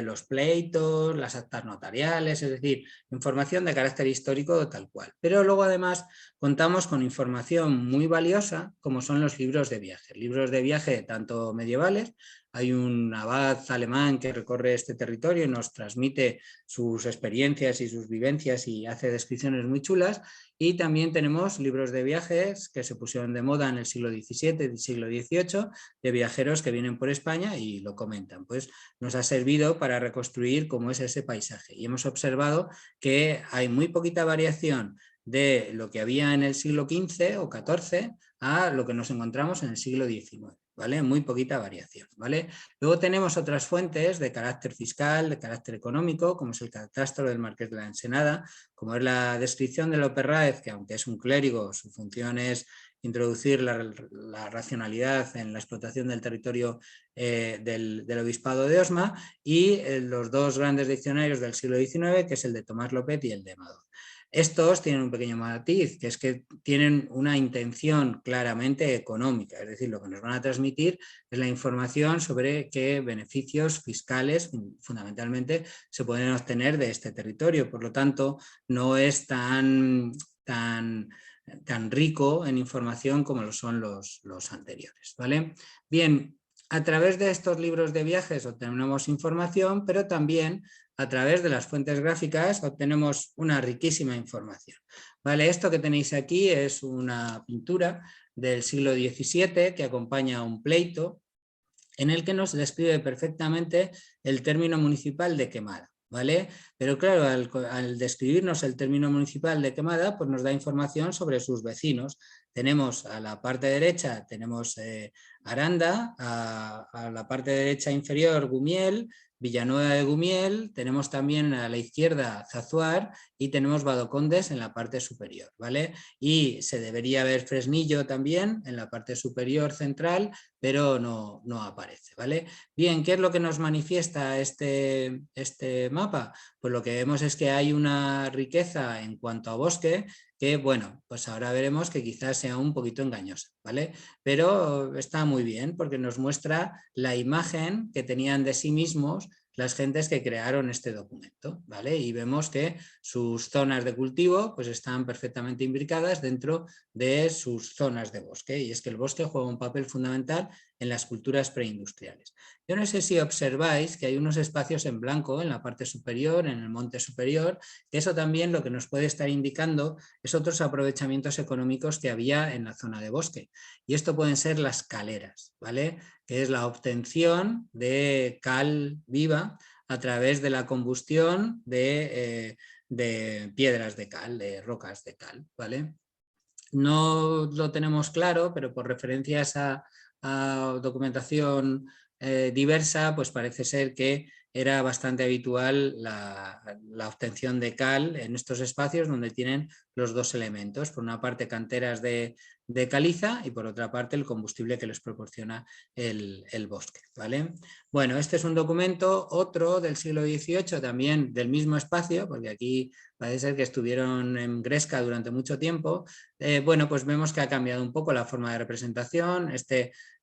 Speaker 2: los pleitos, las actas notariales, es decir, información de carácter histórico tal cual. Pero luego además contamos con información muy valiosa como son los libros de viaje tanto medievales. Hay un abad alemán que recorre este territorio y nos transmite sus experiencias y sus vivencias y hace descripciones muy chulas. Y también tenemos libros de viajes que se pusieron de moda en el siglo XVII y siglo XVIII de viajeros que vienen por España y lo comentan. Pues nos ha servido para reconstruir cómo es ese paisaje y hemos observado que hay muy poquita variación de lo que había en el siglo XV o XIV a lo que nos encontramos en el siglo XIX, ¿vale? Muy poquita variación, ¿vale? Luego tenemos otras fuentes de carácter fiscal, de carácter económico, como es el catastro del Marqués de la Ensenada, como es la descripción de López Ráez, que aunque es un clérigo, su función es introducir la racionalidad en la explotación del territorio del Obispado de Osma, y los dos grandes diccionarios del siglo XIX, que es el de Tomás López y el de Amador. Estos tienen un pequeño matiz, que es que tienen una intención claramente económica, es decir, lo que nos van a transmitir es la información sobre qué beneficios fiscales fundamentalmente se pueden obtener de este territorio. Por lo tanto, no es tan rico en información como lo son los anteriores, ¿vale? Bien, a través de estos libros de viajes obtenemos información, pero también a través de las fuentes gráficas obtenemos una riquísima información. ¿Vale? Esto que tenéis aquí es una pintura del siglo XVII que acompaña a un pleito en el que nos describe perfectamente el término municipal de Quemada. ¿Vale? Pero claro, al describirnos el término municipal de Quemada, pues nos da información sobre sus vecinos. Tenemos a la parte derecha, tenemos Aranda, a la parte derecha inferior Gumiel, Villanueva de Gumiel, tenemos también a la izquierda Zazuar y tenemos Badocondes en la parte superior, ¿vale? Y se debería ver Fresnillo también en la parte superior central, pero no aparece, ¿vale? Bien, ¿qué es lo que nos manifiesta este mapa? Pues lo que vemos es que hay una riqueza en cuanto a bosque que, bueno, pues ahora veremos que quizás sea un poquito engañosa, ¿vale? Pero está muy bien porque nos muestra la imagen que tenían de sí mismos las gentes que crearon este documento, ¿vale? Y vemos que sus zonas de cultivo pues están perfectamente imbricadas dentro de sus zonas de bosque, y es que el bosque juega un papel fundamental en las culturas preindustriales. Yo no sé si observáis que hay unos espacios en blanco en la parte superior, en el monte superior, que eso también lo que nos puede estar indicando es otros aprovechamientos económicos que había en la zona de bosque, y esto pueden ser las caleras, ¿vale? Que es la obtención de cal viva a través de la combustión de piedras de cal, de rocas de cal, ¿vale? No lo tenemos claro, pero por referencias a documentación diversa, pues parece ser que era bastante habitual la obtención de cal en estos espacios donde tienen los dos elementos, por una parte canteras de caliza y por otra parte el combustible que les proporciona el bosque, ¿vale? Bueno, este es un documento, otro del siglo XVIII, también del mismo espacio, porque aquí parece ser que estuvieron en Gresca durante mucho tiempo. Bueno, pues vemos que ha cambiado un poco la forma de representación,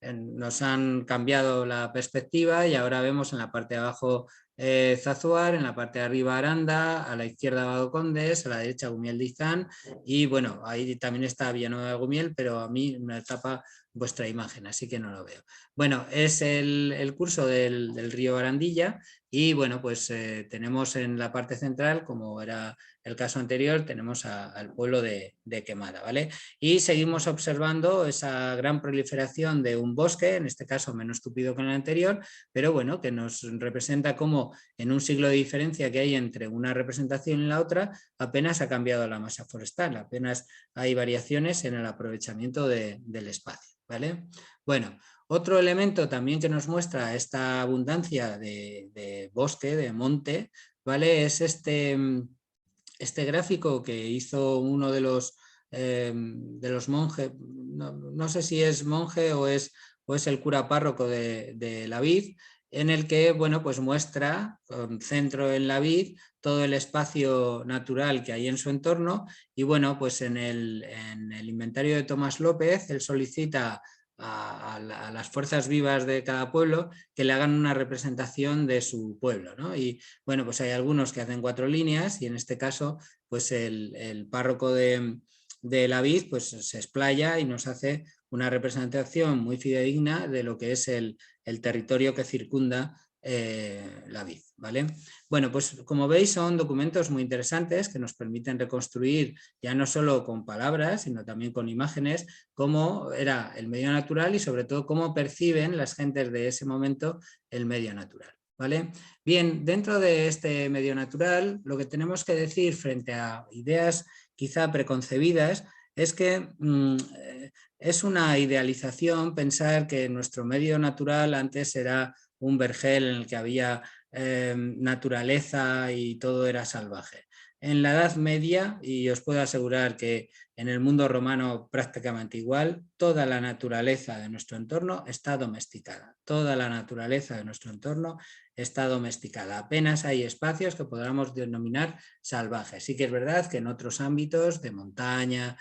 Speaker 2: nos han cambiado la perspectiva y ahora vemos en la parte de abajo Zazuar, en la parte de arriba Aranda, a la izquierda Badocondes, a la derecha Gumiel de Izán, y bueno, ahí también está Villanueva de Gumiel, pero a mí me tapa vuestra imagen, así que no lo veo. Bueno, es el curso del río Arandilla, y bueno, pues tenemos en la parte central, como era el caso anterior, tenemos al pueblo de Quemada, ¿vale? Y seguimos observando esa gran proliferación de un bosque, en este caso menos tupido que en el anterior, pero bueno, que nos representa cómo en un siglo de diferencia que hay entre una representación y la otra, apenas ha cambiado la masa forestal, apenas hay variaciones en el aprovechamiento del espacio, ¿vale? Bueno, otro elemento también que nos muestra esta abundancia de bosque, de monte, ¿vale? Es este gráfico que hizo uno de los monjes, no sé si es monje o es el cura párroco de la vid, en el que bueno, pues muestra con centro en la vid todo el espacio natural que hay en su entorno, y bueno, pues en el inventario de Tomás López él solicita a las fuerzas vivas de cada pueblo que le hagan una representación de su pueblo, ¿no? Y bueno, pues hay algunos que hacen 4 líneas, y en este caso pues el párroco de la vid pues se explaya y nos hace una representación muy fidedigna de lo que es el territorio que circunda la vid, ¿vale? Bueno, pues como veis son documentos muy interesantes que nos permiten reconstruir ya no solo con palabras, sino también con imágenes, cómo era el medio natural y sobre todo cómo perciben las gentes de ese momento el medio natural, ¿vale? Bien, dentro de este medio natural lo que tenemos que decir frente a ideas quizá preconcebidas es que es una idealización pensar que nuestro medio natural antes era un vergel en el que había naturaleza y todo era salvaje. En la Edad Media, y os puedo asegurar que en el mundo romano prácticamente igual, toda la naturaleza de nuestro entorno está domesticada. Toda la naturaleza de nuestro entorno está domesticada. Apenas hay espacios que podamos denominar salvajes. Sí que es verdad que en otros ámbitos de montaña,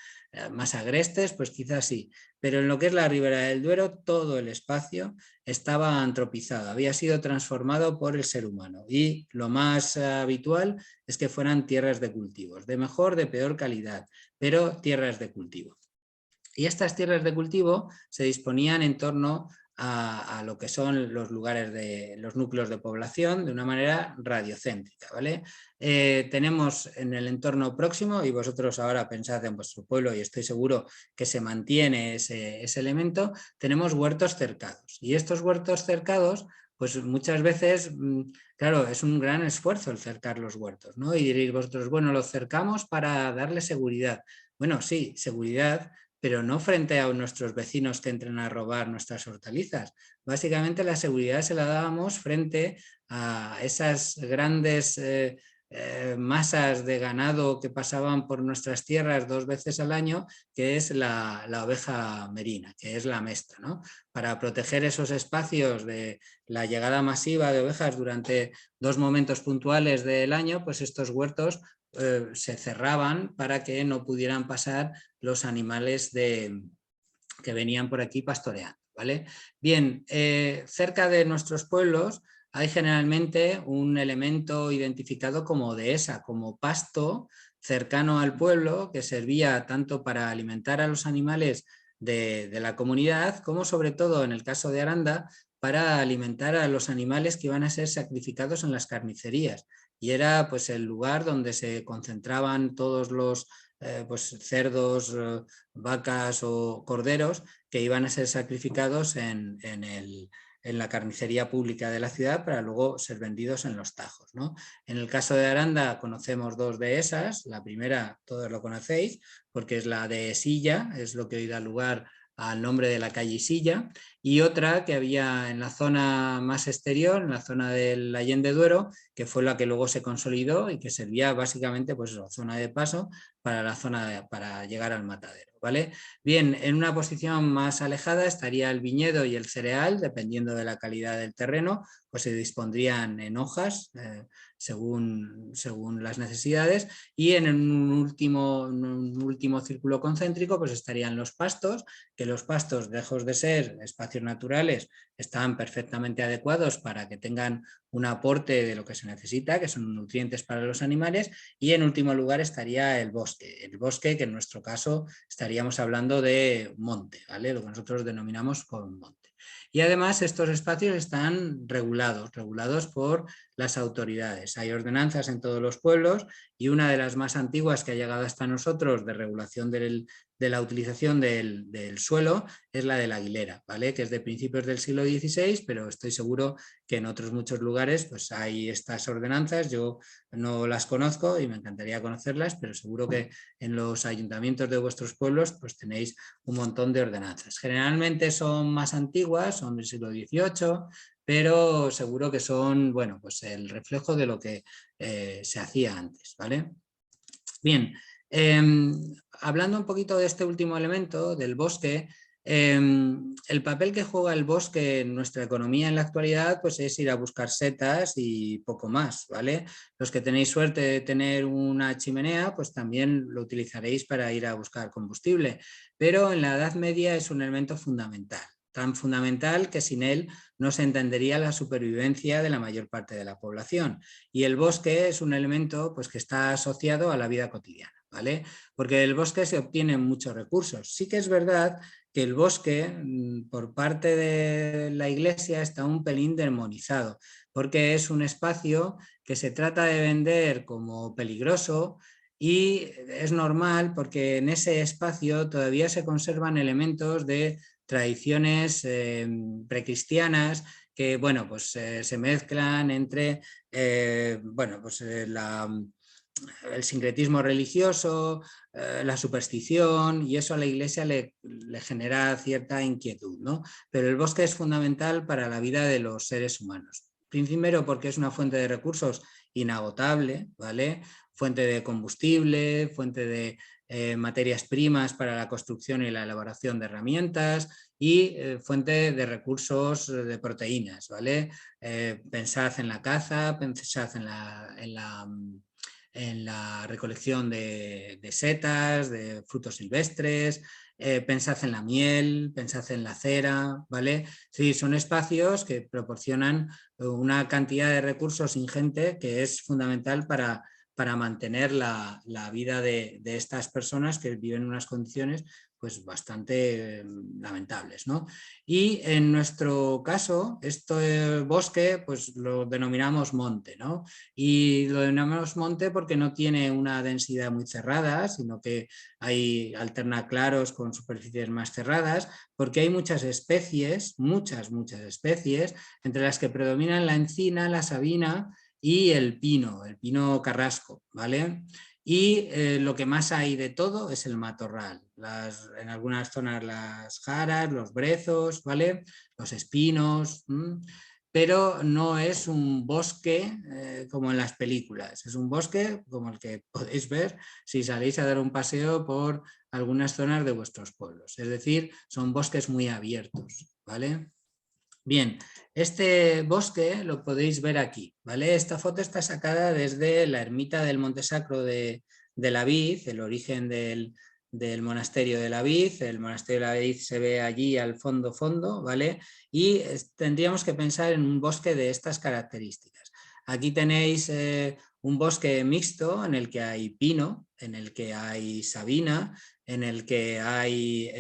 Speaker 2: más agrestes, pues quizás sí. Pero en lo que es la Ribera del Duero, todo el espacio estaba antropizado, había sido transformado por el ser humano. Y lo más habitual es que fueran tierras de cultivos, de mejor, de peor calidad, pero tierras de cultivo. Y estas tierras de cultivo se disponían en torno a lo que son los lugares de los núcleos de población de una manera radiocéntrica, ¿vale? Tenemos en el entorno próximo, y vosotros ahora pensad en vuestro pueblo y estoy seguro que se mantiene ese elemento, tenemos huertos cercados. Y estos huertos cercados, pues muchas veces, claro, es un gran esfuerzo el cercar los huertos, ¿no? Y diréis vosotros, bueno, los cercamos para darle seguridad. Bueno, sí, seguridad, pero no frente a nuestros vecinos que entren a robar nuestras hortalizas. Básicamente la seguridad se la dábamos frente a esas grandes masas de ganado que pasaban por nuestras tierras 2 veces al año, que es la oveja merina, que es la mestra, ¿no? Para proteger esos espacios de la llegada masiva de ovejas durante 2 momentos puntuales del año, pues estos huertos se cerraban para que no pudieran pasar los animales que venían por aquí pastoreando, ¿vale? Bien, cerca de nuestros pueblos hay generalmente un elemento identificado como dehesa, como pasto cercano al pueblo que servía tanto para alimentar a los animales de la comunidad como sobre todo en el caso de Aranda para alimentar a los animales que iban a ser sacrificados en las carnicerías. Y era pues el lugar donde se concentraban todos los pues, cerdos, vacas o corderos que iban a ser sacrificados en la carnicería pública de la ciudad para luego ser vendidos en los tajos, ¿no? En el caso de Aranda conocemos 2 de esas. La primera todos lo conocéis porque es la de Silla, es lo que hoy da lugar al nombre de la calle Silla, y otra que había en la zona más exterior, en la zona del Allende Duero, que fue la que luego se consolidó y que servía básicamente pues eso, zona de paso para la zona para llegar al matadero, ¿vale? Bien, en una posición más alejada estaría el viñedo y el cereal, dependiendo de la calidad del terreno, pues se dispondrían en hojas según las necesidades, y en un último círculo concéntrico pues estarían los pastos, que los pastos, lejos de ser espacios naturales, están perfectamente adecuados para que tengan un aporte de lo que se necesita, que son nutrientes para los animales, y en último lugar estaría el bosque que en nuestro caso estaríamos hablando de monte, ¿vale? Lo que nosotros denominamos con monte. Y además estos espacios están regulados por las autoridades. Hay ordenanzas en todos los pueblos y una de las más antiguas que ha llegado hasta nosotros de regulación de la utilización del suelo es la de la Aguilera, ¿vale? Que es de principios del siglo XVI, pero estoy seguro que en otros muchos lugares pues hay estas ordenanzas. Yo no las conozco y me encantaría conocerlas, pero seguro que en los ayuntamientos de vuestros pueblos pues tenéis un montón de ordenanzas. Generalmente son más antiguas, son del siglo XVIII, pero seguro que son, bueno, pues el reflejo de lo que se hacía antes, ¿vale? Bien, hablando un poquito de este último elemento, del bosque, el papel que juega el bosque en nuestra economía en la actualidad pues es ir a buscar setas y poco más, ¿vale? Los que tenéis suerte de tener una chimenea pues también lo utilizaréis para ir a buscar combustible, pero en la Edad Media es un elemento fundamental, tan fundamental que sin él no se entendería la supervivencia de la mayor parte de la población, y el bosque es un elemento pues que está asociado a la vida cotidiana, ¿vale? Porque del bosque se obtienen muchos recursos. Sí que es verdad que el bosque por parte de la Iglesia está un pelín demonizado, porque es un espacio que se trata de vender como peligroso, y es normal porque en ese espacio todavía se conservan elementos de tradiciones precristianas que, bueno, pues se mezclan entre bueno, pues el sincretismo religioso, la superstición, y eso a la Iglesia le genera cierta inquietud, ¿no? Pero el bosque es fundamental para la vida de los seres humanos. Primero porque es una fuente de recursos inagotable, ¿vale? fuente de combustible, fuente de materias primas para la construcción y la elaboración de herramientas y fuente de recursos de proteínas, ¿vale? Pensad en la caza, pensad en la recolección de setas, de frutos silvestres, pensad en la miel, pensad en la cera, ¿vale? Sí, son espacios que proporcionan una cantidad de recursos ingente que es fundamental para mantener la vida de estas personas que viven en unas condiciones pues bastante lamentables, ¿no? Y en nuestro caso, este bosque pues lo denominamos monte, ¿no? Y lo denominamos monte porque no tiene una densidad muy cerrada, sino que hay alterna claros con superficies más cerradas, porque hay muchas especies, muchas especies, entre las que predominan la encina, la sabina y el pino carrasco, ¿vale? Y lo que más hay de todo es el matorral. En algunas zonas las jaras, los brezos, ¿vale? Los espinos, pero no es un bosque como en las películas. Es un bosque como el que podéis ver si salís a dar un paseo por algunas zonas de vuestros pueblos. Es decir, son bosques muy abiertos, ¿vale? Bien, este bosque lo podéis ver aquí, ¿vale? Esta foto está sacada desde la ermita del Monte Sacro de la Vid, el origen del monasterio de la Vid. El monasterio de la Vid se ve allí al fondo, ¿vale? Y tendríamos que pensar en un bosque de estas características. Aquí tenéis un bosque mixto en el que hay pino, en el que hay sabina, en el que hay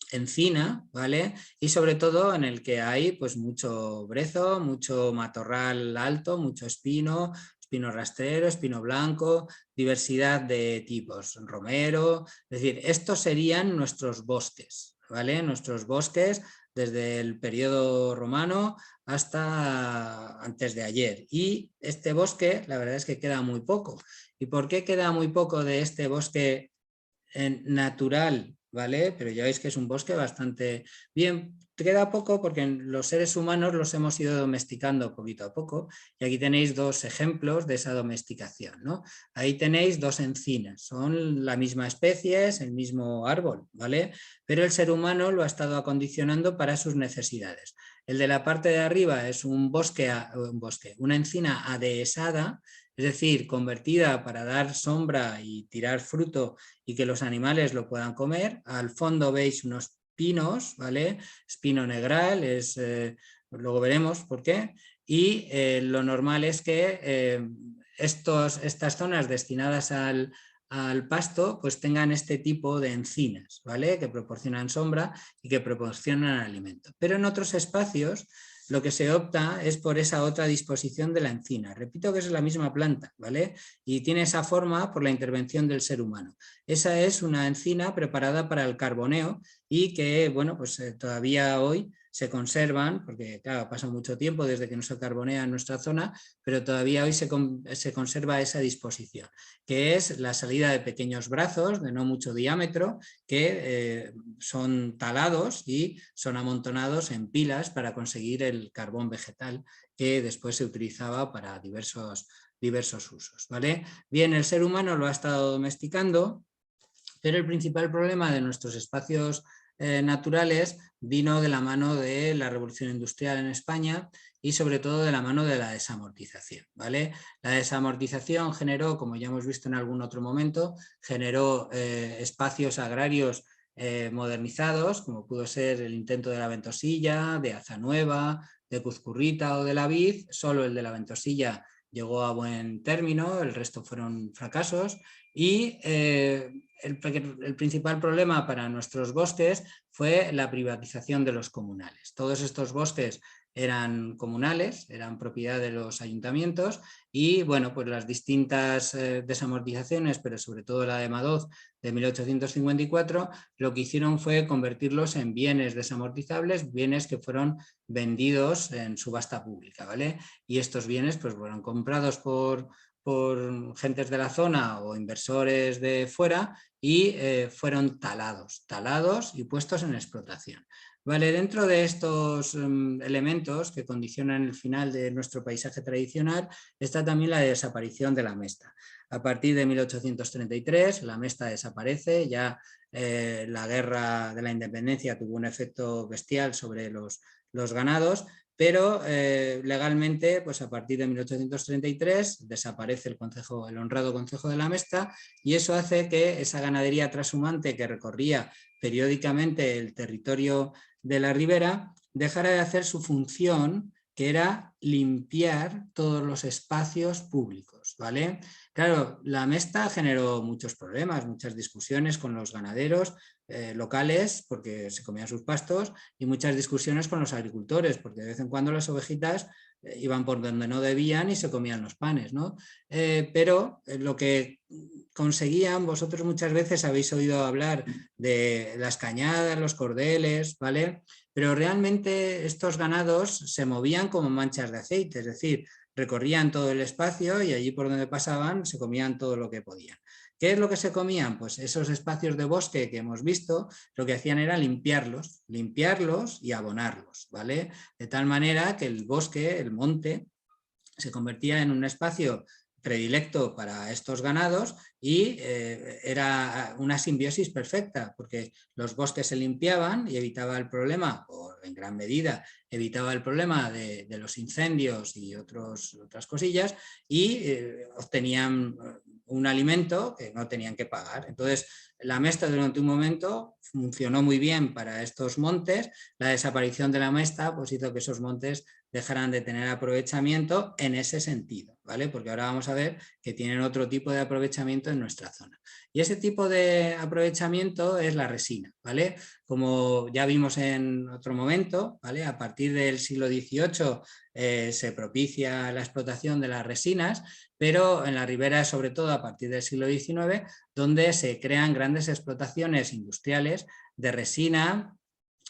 Speaker 2: encina, ¿vale? Y sobre todo en el que hay pues mucho brezo, mucho matorral alto, mucho espino, espino rastrero, espino blanco, diversidad de tipos, romero, es decir, estos serían nuestros bosques, ¿vale? Nuestros bosques desde el periodo romano hasta antes de ayer. Y este bosque, la verdad es que queda muy poco. ¿Y por qué queda muy poco de este bosque natural, ¿vale? Pero ya veis que es un bosque bastante bien. Queda poco porque los seres humanos los hemos ido domesticando poquito a poco y aquí tenéis dos ejemplos de esa domesticación, ¿no? Ahí tenéis dos encinas, son la misma especie, es el mismo árbol, ¿vale? Pero el ser humano lo ha estado acondicionando para sus necesidades. El de la parte de arriba es un bosque, una encina adhesada, es decir, convertida para dar sombra y tirar fruto y que los animales lo puedan comer. Al fondo veis unos pinos, ¿vale? Espino negral, luego veremos por qué. Y lo normal es que estas zonas destinadas al pasto pues tengan este tipo de encinas, ¿vale? Que proporcionan sombra y que proporcionan alimento. Pero en otros espacios lo que se opta es por esa otra disposición de la encina. Repito que es la misma planta, ¿vale? Y tiene esa forma por la intervención del ser humano. Esa es una encina preparada para el carboneo y que, bueno, pues todavía hoy se conservan, porque claro, pasa mucho tiempo desde que no se carbonea en nuestra zona, pero todavía hoy se conserva esa disposición, que es la salida de pequeños brazos de no mucho diámetro que son talados y son amontonados en pilas para conseguir el carbón vegetal que después se utilizaba para diversos usos, ¿vale? Bien, el ser humano lo ha estado domesticando, pero el principal problema de nuestros espacios naturales vino de la mano de la revolución industrial en España y sobre todo de la mano de la desamortización, ¿vale? La desamortización generó, como ya hemos visto en algún otro momento, generó espacios agrarios modernizados, como pudo ser el intento de la Ventosilla, de Azanueva, de Cuzcurrita o de la Vid. Solo el de la Ventosilla llegó a buen término, el resto fueron fracasos y el principal problema para nuestros bosques fue la privatización de los comunales. Todos estos bosques eran comunales, eran propiedad de los ayuntamientos y bueno, pues las distintas desamortizaciones, pero sobre todo la de Madoz de 1854, lo que hicieron fue convertirlos en bienes desamortizables, bienes que fueron vendidos en subasta pública, ¿vale? Y estos bienes pues fueron comprados por gentes de la zona o inversores de fuera y fueron talados y puestos en explotación. Vale, dentro de estos elementos que condicionan el final de nuestro paisaje tradicional está también la desaparición de la mesta. A partir de 1833 la mesta desaparece, ya la guerra de la independencia tuvo un efecto bestial sobre los ganados, pero legalmente, pues a partir de 1833 desaparece el honrado Concejo de la Mesta, y eso hace que esa ganadería trashumante que recorría periódicamente el territorio de la ribera dejara de hacer su función, que era limpiar todos los espacios públicos, ¿vale? Claro, la mesta generó muchos problemas, muchas discusiones con los ganaderos locales, porque se comían sus pastos, y muchas discusiones con los agricultores, porque de vez en cuando las ovejitas iban por donde no debían y se comían los panes, ¿no? Pero lo que conseguían, vosotros muchas veces habéis oído hablar de las cañadas, los cordeles, ¿vale? Pero realmente estos ganados se movían como manchas de aceite, es decir, recorrían todo el espacio y allí por donde pasaban se comían todo lo que podían. ¿Qué es lo que se comían? Pues esos espacios de bosque que hemos visto, lo que hacían era limpiarlos y abonarlos, ¿vale? De tal manera que el bosque, el monte, se convertía en un espacio predilecto para estos ganados y era una simbiosis perfecta, porque los bosques se limpiaban y evitaba el problema, o en gran medida evitaba el problema de los incendios y otras cosillas, y obtenían un alimento que no tenían que pagar. Entonces, la mesta durante un momento funcionó muy bien para estos montes. La desaparición de la mesta pues hizo que esos montes dejarán de tener aprovechamiento en ese sentido, ¿vale? Porque ahora vamos a ver que tienen otro tipo de aprovechamiento en nuestra zona. Y ese tipo de aprovechamiento es la resina, ¿vale? Como ya vimos en otro momento, ¿vale? A partir del siglo XVIII se propicia la explotación de las resinas, pero en la ribera, sobre todo a partir del siglo XIX, donde se crean grandes explotaciones industriales de resina,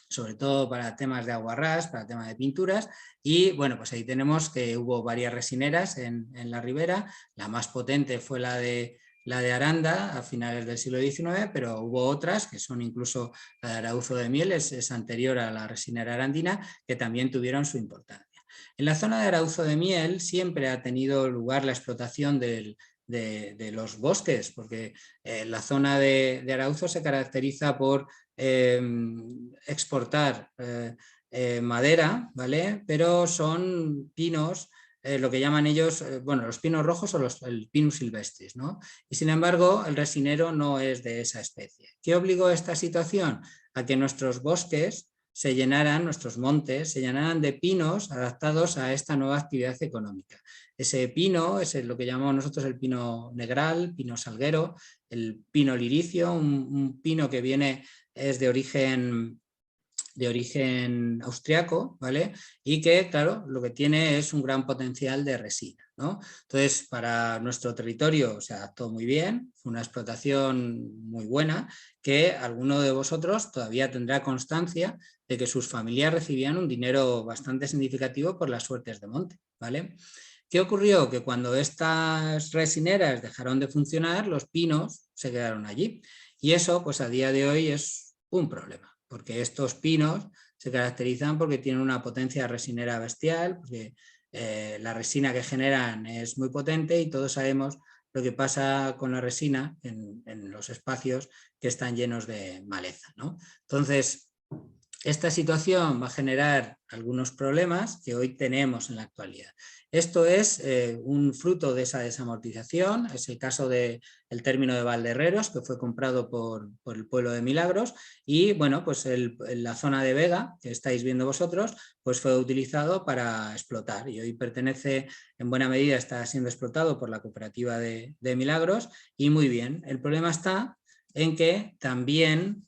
Speaker 2: sobre todo para temas de aguarrás, para temas de pinturas, y bueno, pues ahí tenemos que hubo varias resineras en la ribera. La más potente fue la de Aranda a finales del siglo XIX, pero hubo otras que son incluso la de Arauzo de Miel, es anterior a la resinera arandina, que también tuvieron su importancia. En la zona de Arauzo de Miel siempre ha tenido lugar la explotación de los bosques, porque la zona de Arauzo se caracteriza por exportar madera, ¿vale? Pero son pinos, lo que llaman ellos, bueno, los pinos rojos o el Pinus silvestris, ¿no? Y sin embargo, el resinero no es de esa especie. ¿Qué obligó esta situación? A que nuestros bosques se llenaran, nuestros montes se llenaran de pinos adaptados a esta nueva actividad económica. Ese pino es lo que llamamos nosotros el pino negral, pino salguero, el pino liricio, un pino que es de origen austriaco, ¿vale? Y que, claro, lo que tiene es un gran potencial de resina, ¿no? Entonces, para nuestro territorio se adaptó muy bien, fue una explotación muy buena, que alguno de vosotros todavía tendrá constancia de que sus familias recibían un dinero bastante significativo por las suertes de monte, ¿vale? ¿Qué ocurrió? Que cuando estas resineras dejaron de funcionar, los pinos se quedaron allí. Y eso, pues a día de hoy es un problema, porque estos pinos se caracterizan porque tienen una potencia resinera bestial, porque la resina que generan es muy potente y todos sabemos lo que pasa con la resina en los espacios que están llenos de maleza, ¿no? Entonces, esta situación va a generar algunos problemas que hoy tenemos en la actualidad. Esto es un fruto de esa desamortización, es el caso del término de Valderreros, que fue comprado por el pueblo de Milagros, y bueno, pues la zona de Vega, que estáis viendo vosotros, pues fue utilizado para explotar, y hoy pertenece, en buena medida está siendo explotado por la cooperativa de Milagros, y muy bien. El problema está en que también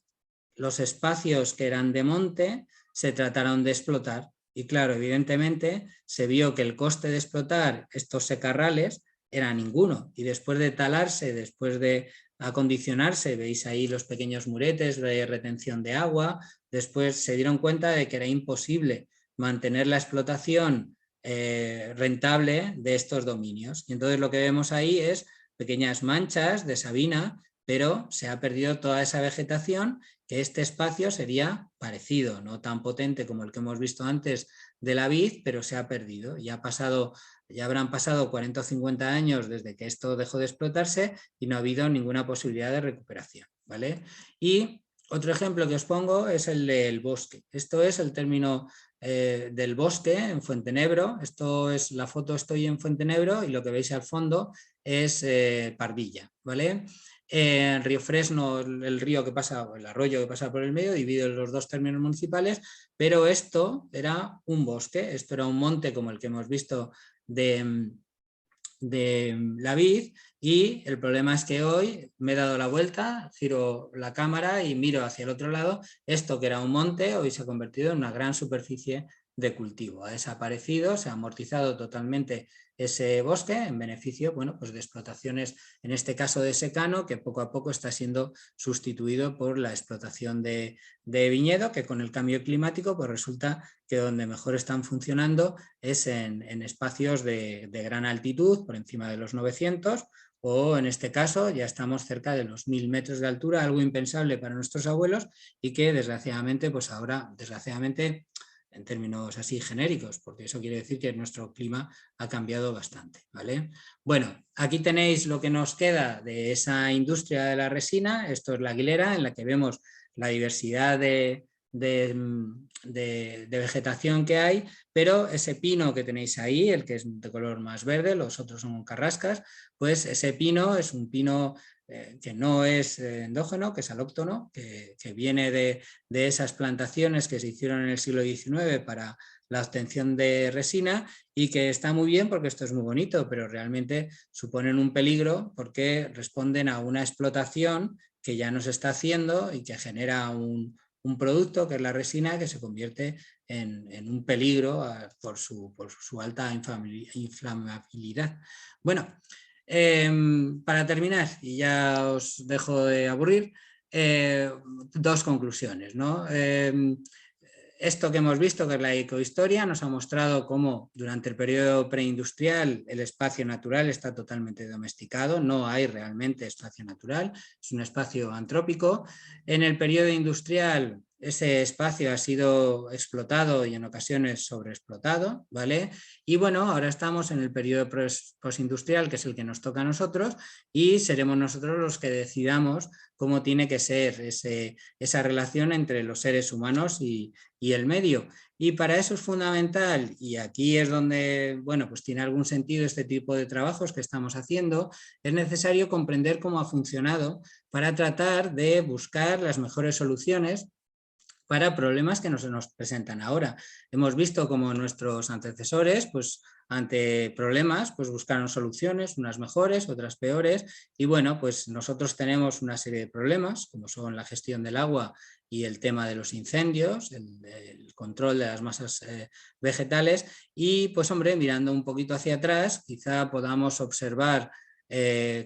Speaker 2: los espacios que eran de monte se trataron de explotar. Y claro, evidentemente se vio que el coste de explotar estos secarrales era ninguno. Y después de talarse, después de acondicionarse, veis ahí los pequeños muretes de retención de agua, después se dieron cuenta de que era imposible mantener la explotación rentable de estos dominios. Y entonces lo que vemos ahí es pequeñas manchas de savina, pero se ha perdido toda esa vegetación, que este espacio sería parecido, no tan potente como el que hemos visto antes de la vid, pero se ha perdido. Ya habrán pasado 40 o 50 años desde que esto dejó de explotarse y no ha habido ninguna posibilidad de recuperación, ¿vale? Y otro ejemplo que os pongo es el del bosque. Esto es el término del bosque en Fuentenebro. Esto es la foto, estoy en Fuentenebro y lo que veis al fondo es Pardilla, ¿vale? Río Fresno, el río que pasa, el arroyo que pasa por el medio, divide los dos términos municipales, pero esto era un bosque, esto era un monte como el que hemos visto de la vid, y el problema es que hoy me he dado la vuelta, giro la cámara y miro hacia el otro lado. Esto que era un monte hoy se ha convertido en una gran superficie de cultivo, ha desaparecido, se ha amortizado totalmente ese bosque en beneficio, bueno, pues de explotaciones, en este caso de secano, que poco a poco está siendo sustituido por la explotación de viñedo, que con el cambio climático pues resulta que donde mejor están funcionando es en espacios de gran altitud, por encima de los 900, o en este caso ya estamos cerca de los 1000 metros de altura, algo impensable para nuestros abuelos y que desgraciadamente, pues ahora, desgraciadamente, en términos así genéricos, porque eso quiere decir que nuestro clima ha cambiado bastante, ¿vale? Bueno, aquí tenéis lo que nos queda de esa industria de la resina. Esto es La Aguilera, en la que vemos la diversidad de vegetación que hay, pero ese pino que tenéis ahí, el que es de color más verde, los otros son carrascas, pues ese pino es un pino que no es endógeno, que es alóctono, que viene de esas plantaciones que se hicieron en el siglo XIX para la obtención de resina, y que está muy bien porque esto es muy bonito, pero realmente suponen un peligro porque responden a una explotación que ya no se está haciendo y que genera un producto, que es la resina, que se convierte en un peligro por su alta inflamabilidad. Bueno, para terminar, y ya os dejo de aburrir, dos conclusiones, ¿no? Esto que hemos visto, que es la ecohistoria, nos ha mostrado cómo durante el periodo preindustrial el espacio natural está totalmente domesticado, no hay realmente espacio natural, es un espacio antrópico. En el periodo industrial ese espacio ha sido explotado y en ocasiones sobreexplotado, ¿vale? Y bueno, ahora estamos en el periodo postindustrial, que es el que nos toca a nosotros, y seremos nosotros los que decidamos cómo tiene que ser esa relación entre los seres humanos y el medio. Y para eso es fundamental, y aquí es donde, bueno, pues tiene algún sentido este tipo de trabajos que estamos haciendo, es necesario comprender cómo ha funcionado para tratar de buscar las mejores soluciones para problemas que no se nos presentan ahora. Hemos visto cómo nuestros antecesores, pues ante problemas, pues buscaron soluciones, unas mejores, otras peores, y bueno, pues nosotros tenemos una serie de problemas, como son la gestión del agua y el tema de los incendios, el control de las masas vegetales, y pues hombre, mirando un poquito hacia atrás, quizá podamos observar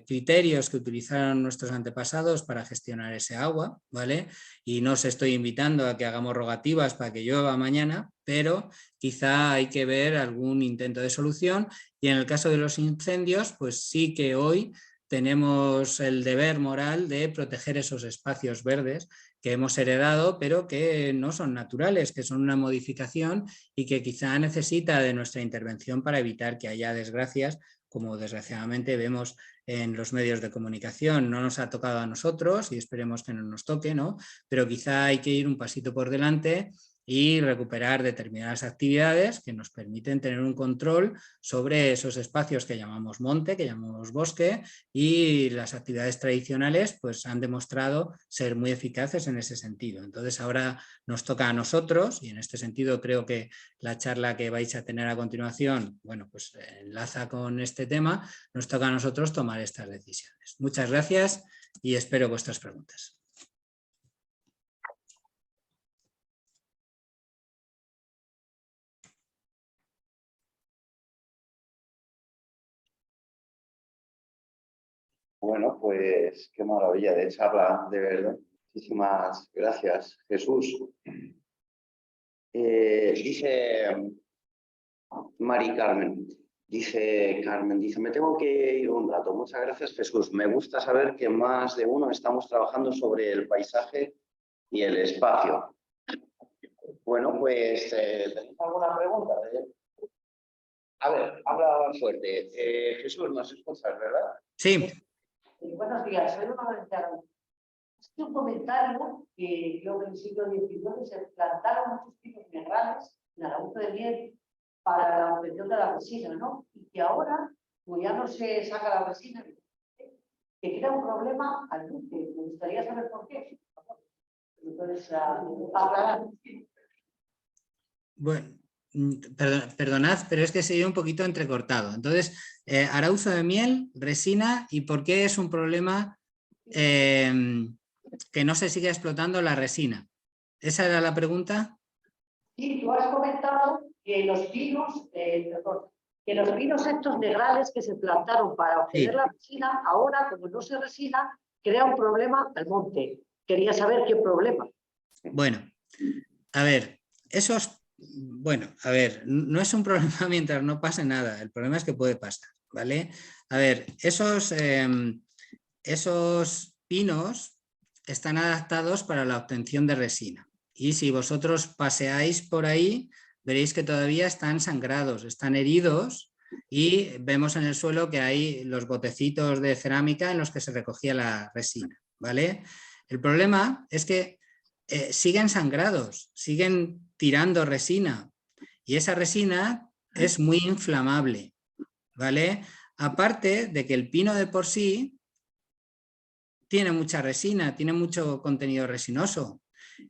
Speaker 2: criterios que utilizaron nuestros antepasados para gestionar ese agua, ¿vale? Y no os estoy invitando a que hagamos rogativas para que llueva mañana, pero quizá hay que ver algún intento de solución, y en el caso de los incendios, pues sí que hoy tenemos el deber moral de proteger esos espacios verdes que hemos heredado, pero que no son naturales, que son una modificación y que quizá necesita de nuestra intervención para evitar que haya desgracias, como desgraciadamente vemos en los medios de comunicación. No nos ha tocado a nosotros y esperemos que no nos toque, ¿no? Pero quizá hay que ir un pasito por delante y recuperar determinadas actividades que nos permiten tener un control sobre esos espacios que llamamos monte, que llamamos bosque, y las actividades tradicionales pues han demostrado ser muy eficaces en ese sentido. Entonces ahora nos toca a nosotros, y en este sentido creo que la charla que vais a tener a continuación, bueno, pues enlaza con este tema, nos toca a nosotros tomar estas decisiones. Muchas gracias y espero vuestras preguntas.
Speaker 1: Bueno, pues qué maravilla de charla, de verdad. Muchísimas gracias, Jesús. Dice Mari Carmen, Dice Carmen, dice, me tengo que ir un rato. Muchas gracias, Jesús. Me gusta saber que más de uno estamos trabajando sobre el paisaje y el espacio. Bueno, pues, ¿tenéis alguna pregunta? A ver, habla fuerte. Jesús, ¿nos escuchas, verdad?
Speaker 2: Sí.
Speaker 3: Buenos días, soy una valenciana. Es un comentario que yo en el siglo XIX se plantaron muchos tipos minerales en Arauzo de Miel para la obtención de la resina, ¿no? Y que ahora, como ya no se saca la resina, que crea un problema al monte. Me gustaría saber por qué. Entonces, aclarar.
Speaker 2: Bueno, perdonad, pero es que se ha ido un poquito entrecortado. Entonces, Arauzo de Miel, resina, ¿y por qué es un problema que no se sigue explotando la resina? ¿Esa era la pregunta?
Speaker 3: Sí, tú has comentado que los pinos, que los pinos estos negrales que se plantaron para obtener la resina, ahora, como no se resina, crea un problema al monte. Quería saber qué problema.
Speaker 2: Bueno, a ver, no es un problema mientras no pase nada, el problema es que puede pasar, ¿vale? A ver, esos pinos están adaptados para la obtención de resina y si vosotros paseáis por ahí veréis que todavía están sangrados, están heridos y vemos en el suelo que hay los botecitos de cerámica en los que se recogía la resina, ¿vale? El problema es que siguen sangrados, siguen tirando resina y esa resina es muy inflamable, ¿vale? Aparte de que el pino de por sí tiene mucha resina, tiene mucho contenido resinoso.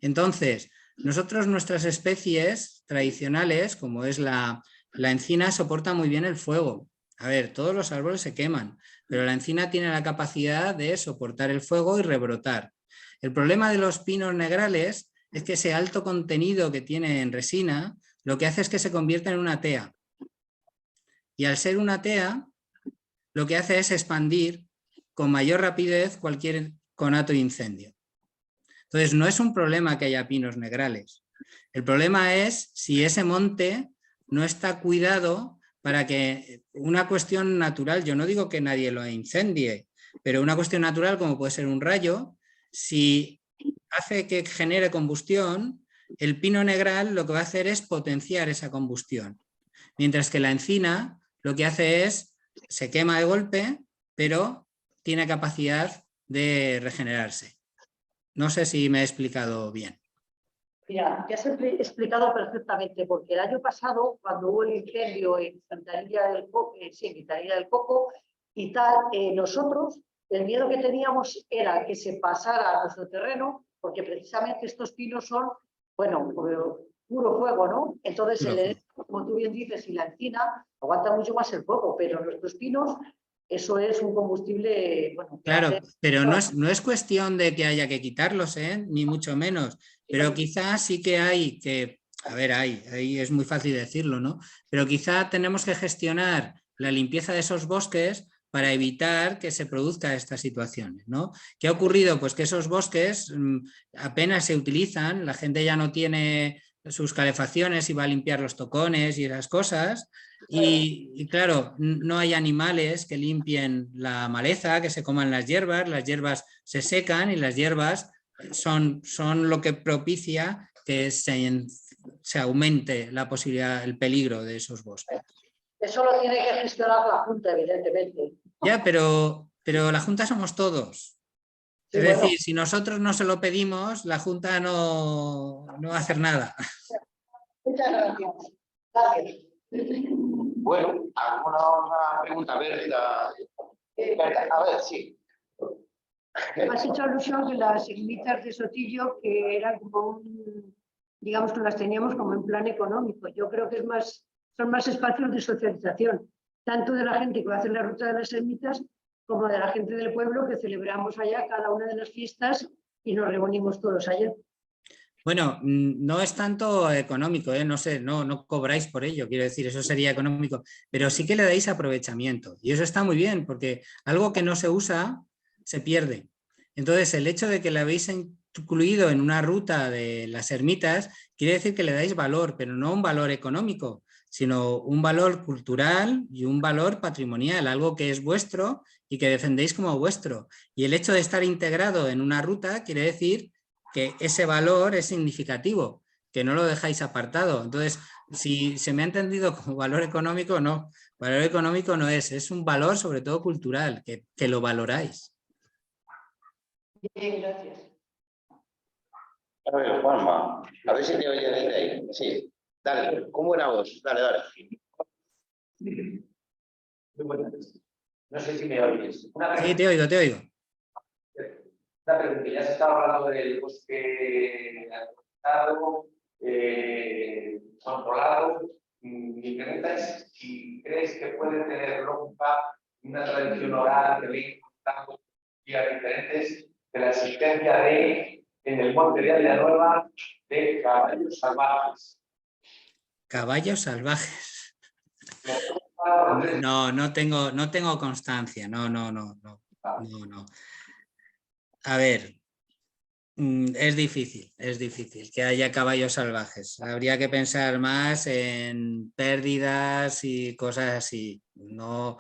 Speaker 2: Entonces, nosotros, nuestras especies tradicionales, como es la encina, soporta muy bien el fuego. A ver, todos los árboles se queman, pero la encina tiene la capacidad de soportar el fuego y rebrotar. El problema de los pinos negrales es que ese alto contenido que tiene en resina, lo que hace es que se convierta en una tea. Y al ser una tea, lo que hace es expandir con mayor rapidez cualquier conato de incendio. Entonces, no es un problema que haya pinos negrales. El problema es si ese monte no está cuidado para que una cuestión natural, yo no digo que nadie lo incendie, pero una cuestión natural como puede ser un rayo, si hace que genere combustión, el pino negral lo que va a hacer es potenciar esa combustión. Mientras que la encina lo que hace es, se quema de golpe, pero tiene capacidad de regenerarse. No sé si me he explicado bien.
Speaker 3: Mira, te has explicado perfectamente, porque el año pasado, cuando hubo el incendio en Quintanilla del Coco, y tal, nosotros, el miedo que teníamos era que se pasara a nuestro terreno, porque precisamente estos pinos son, bueno, puro fuego, ¿no? Entonces, como tú bien dices, y la encina aguanta mucho más el fuego, pero nuestros pinos, eso es un combustible, bueno...
Speaker 2: Claro, pero no es cuestión de que haya que quitarlos, ni mucho menos, pero quizás sí que hay que, a ver, ahí es muy fácil decirlo, ¿no? Pero quizá tenemos que gestionar la limpieza de esos bosques para evitar que se produzcan estas situaciones, ¿no? ¿Qué ha ocurrido? Pues que esos bosques apenas se utilizan, la gente ya no tiene sus calefacciones y va a limpiar los tocones y esas cosas, y claro, no hay animales que limpien la maleza, que se coman las hierbas se secan y las hierbas son lo que propicia que se aumente la posibilidad, el peligro de esos bosques.
Speaker 3: Eso lo tiene que gestionar la Junta, evidentemente.
Speaker 2: Ya, pero la Junta somos todos.
Speaker 3: Sí,
Speaker 2: Es
Speaker 3: bueno.
Speaker 2: decir, si nosotros no se lo pedimos, la Junta no va a hacer nada.
Speaker 3: Muchas gracias. Gracias.
Speaker 1: Bueno, ¿alguna otra pregunta? A ver, sí.
Speaker 4: Has hecho alusión de las ermitas de Sotillo, que eran como digamos que las teníamos como en plan económico. Yo creo que son más espacios de socialización, tanto de la gente que va a hacer la ruta de las ermitas, como de la gente del pueblo que celebramos allá cada una de las fiestas y nos reunimos todos allá.
Speaker 2: Bueno, no es tanto económico, no sé, no cobráis por ello, quiero decir, eso sería económico, pero sí que le dais aprovechamiento y eso está muy bien porque algo que no se usa se pierde. Entonces, el hecho de que la habéis incluido en una ruta de las ermitas quiere decir que le dais valor, pero no un valor económico, sino un valor cultural y un valor patrimonial, algo que es vuestro y que defendéis como vuestro. Y el hecho de estar integrado en una ruta quiere decir que ese valor es significativo, que no lo dejáis apartado. Entonces, si se me ha entendido como valor económico, no. Valor económico no es un valor sobre todo cultural, que lo valoráis.
Speaker 3: Bien, gracias.
Speaker 1: A ver, Juanma, a ver si te oye desde ahí. Sí, dale, con buena voz, dale, dale.
Speaker 5: Muy buenas. No sé si me oyes.
Speaker 2: Sí, te oigo, te oigo.
Speaker 5: Una pregunta, ya se estaba hablando del bosque administrado, controlado. Mi pregunta es si crees que puede tener Lonja una tradición oral que venga contando días diferentes de la existencia de, en el monte de Villanueva, de caballos salvajes.
Speaker 2: Caballos salvajes. No tengo constancia. No. A ver, es difícil que haya caballos salvajes. Habría que pensar más en pérdidas y cosas así. No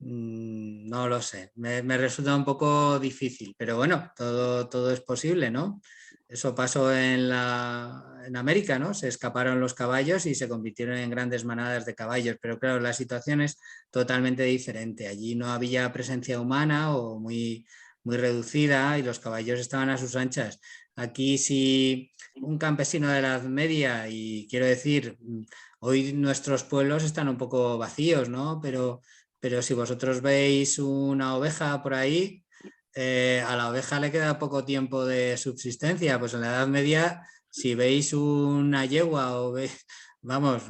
Speaker 2: lo sé. Me resulta un poco difícil, pero bueno, todo es posible, ¿no? Eso pasó en América, ¿no? Se escaparon los caballos y se convirtieron en grandes manadas de caballos, pero claro, la situación es totalmente diferente. Allí no había presencia humana o muy reducida y los caballos estaban a sus anchas. Aquí si un campesino de la Edad Media, y quiero decir, hoy nuestros pueblos están un poco vacíos, ¿no? Pero si vosotros veis una oveja por ahí, a la oveja le queda poco tiempo de subsistencia. Pues en la Edad Media, si veis una yegua o vamos,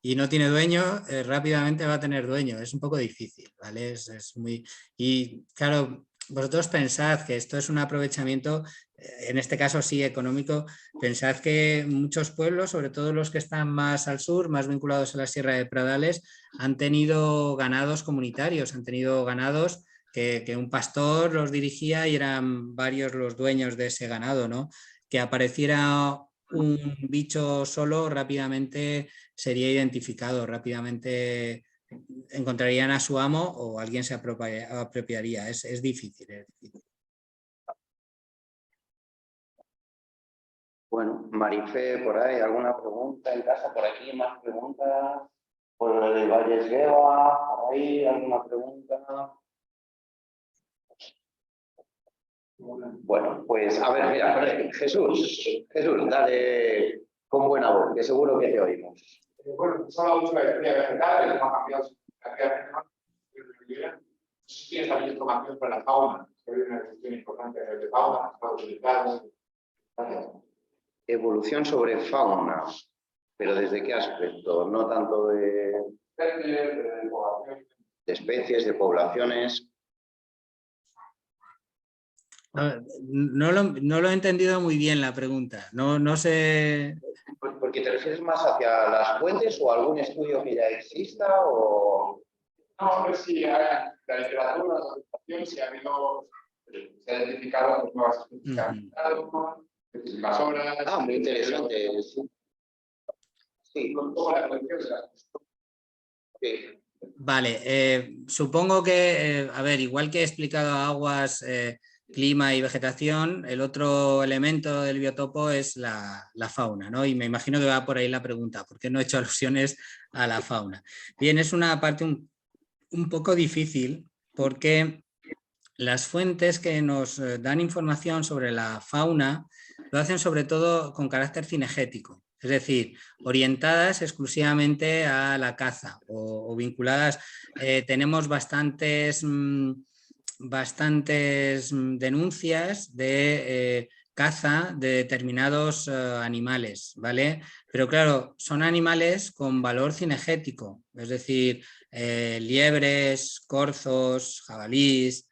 Speaker 2: y no tiene dueño, rápidamente va a tener dueño. Es un poco difícil, ¿vale? Es muy... Y claro, vosotros pensad que esto es un aprovechamiento, en este caso sí económico. Pensad que muchos pueblos, sobre todo los que están más al sur, más vinculados a la Sierra de Pradales, han tenido ganados comunitarios, han tenido ganados que un pastor los dirigía y eran varios los dueños de ese ganado, ¿no? Que apareciera un bicho solo, rápidamente sería identificado, rápidamente encontrarían a su amo o alguien se apropiaría. Es difícil, es difícil.
Speaker 1: Bueno, Marifé, por ahí, ¿alguna pregunta en casa? Por aquí, más preguntas. Por el Valles Gueva, por ahí, ¿alguna pregunta? Bueno, pues a ver, mira, Jesús, dale con buena voz, que seguro que te oímos.
Speaker 6: Bueno, se habla mucho de la historia vegetal, que no ha cambiado significativamente más. No sé si tienes también información sobre la fauna, que hay una cuestión importante de fauna, estados ubicados. Gracias.
Speaker 1: Evolución sobre fauna, pero ¿desde qué aspecto? No tanto de especies, de poblaciones.
Speaker 2: No lo he entendido muy bien la pregunta. No sé.
Speaker 1: ¿Porque te refieres más hacia las fuentes o algún estudio que ya exista? O...
Speaker 6: No, no sé si hay la literatura, la documentación, si ha habido, se ha identificado nuevas especies que han estado, las obras.
Speaker 1: Ah, muy interesante. Sí.
Speaker 6: Con toda la colección de las...
Speaker 1: Sí.
Speaker 2: Vale, supongo que, a ver, igual que he explicado aguas, clima y vegetación, el otro elemento del biotopo es la fauna, ¿no? Y me imagino que va por ahí la pregunta, ¿por qué no he hecho alusiones a la fauna? Bien, es una parte un poco difícil porque las fuentes que nos dan información sobre la fauna lo hacen sobre todo con carácter cinegético, es decir, orientadas exclusivamente a la caza o vinculadas. Tenemos bastantes denuncias de caza de determinados animales, ¿vale? Pero claro, son animales con valor cinegético, es decir, liebres, corzos, jabalís.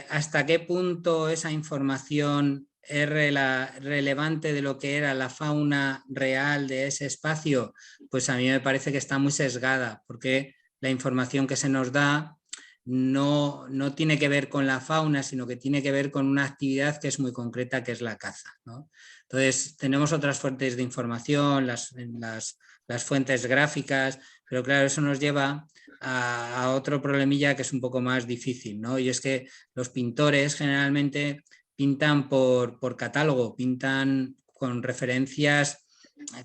Speaker 2: ¿Hasta qué punto esa información es relevante de lo que era la fauna real de ese espacio? Pues a mí me parece que está muy sesgada, porque la información que se nos da no tiene que ver con la fauna, sino que tiene que ver con una actividad que es muy concreta, que es la caza, ¿no? Entonces, tenemos otras fuentes de información, las las fuentes gráficas, pero claro, eso nos lleva a otro problemilla que es un poco más difícil, ¿no? Y es que los pintores generalmente pintan por catálogo, pintan con referencias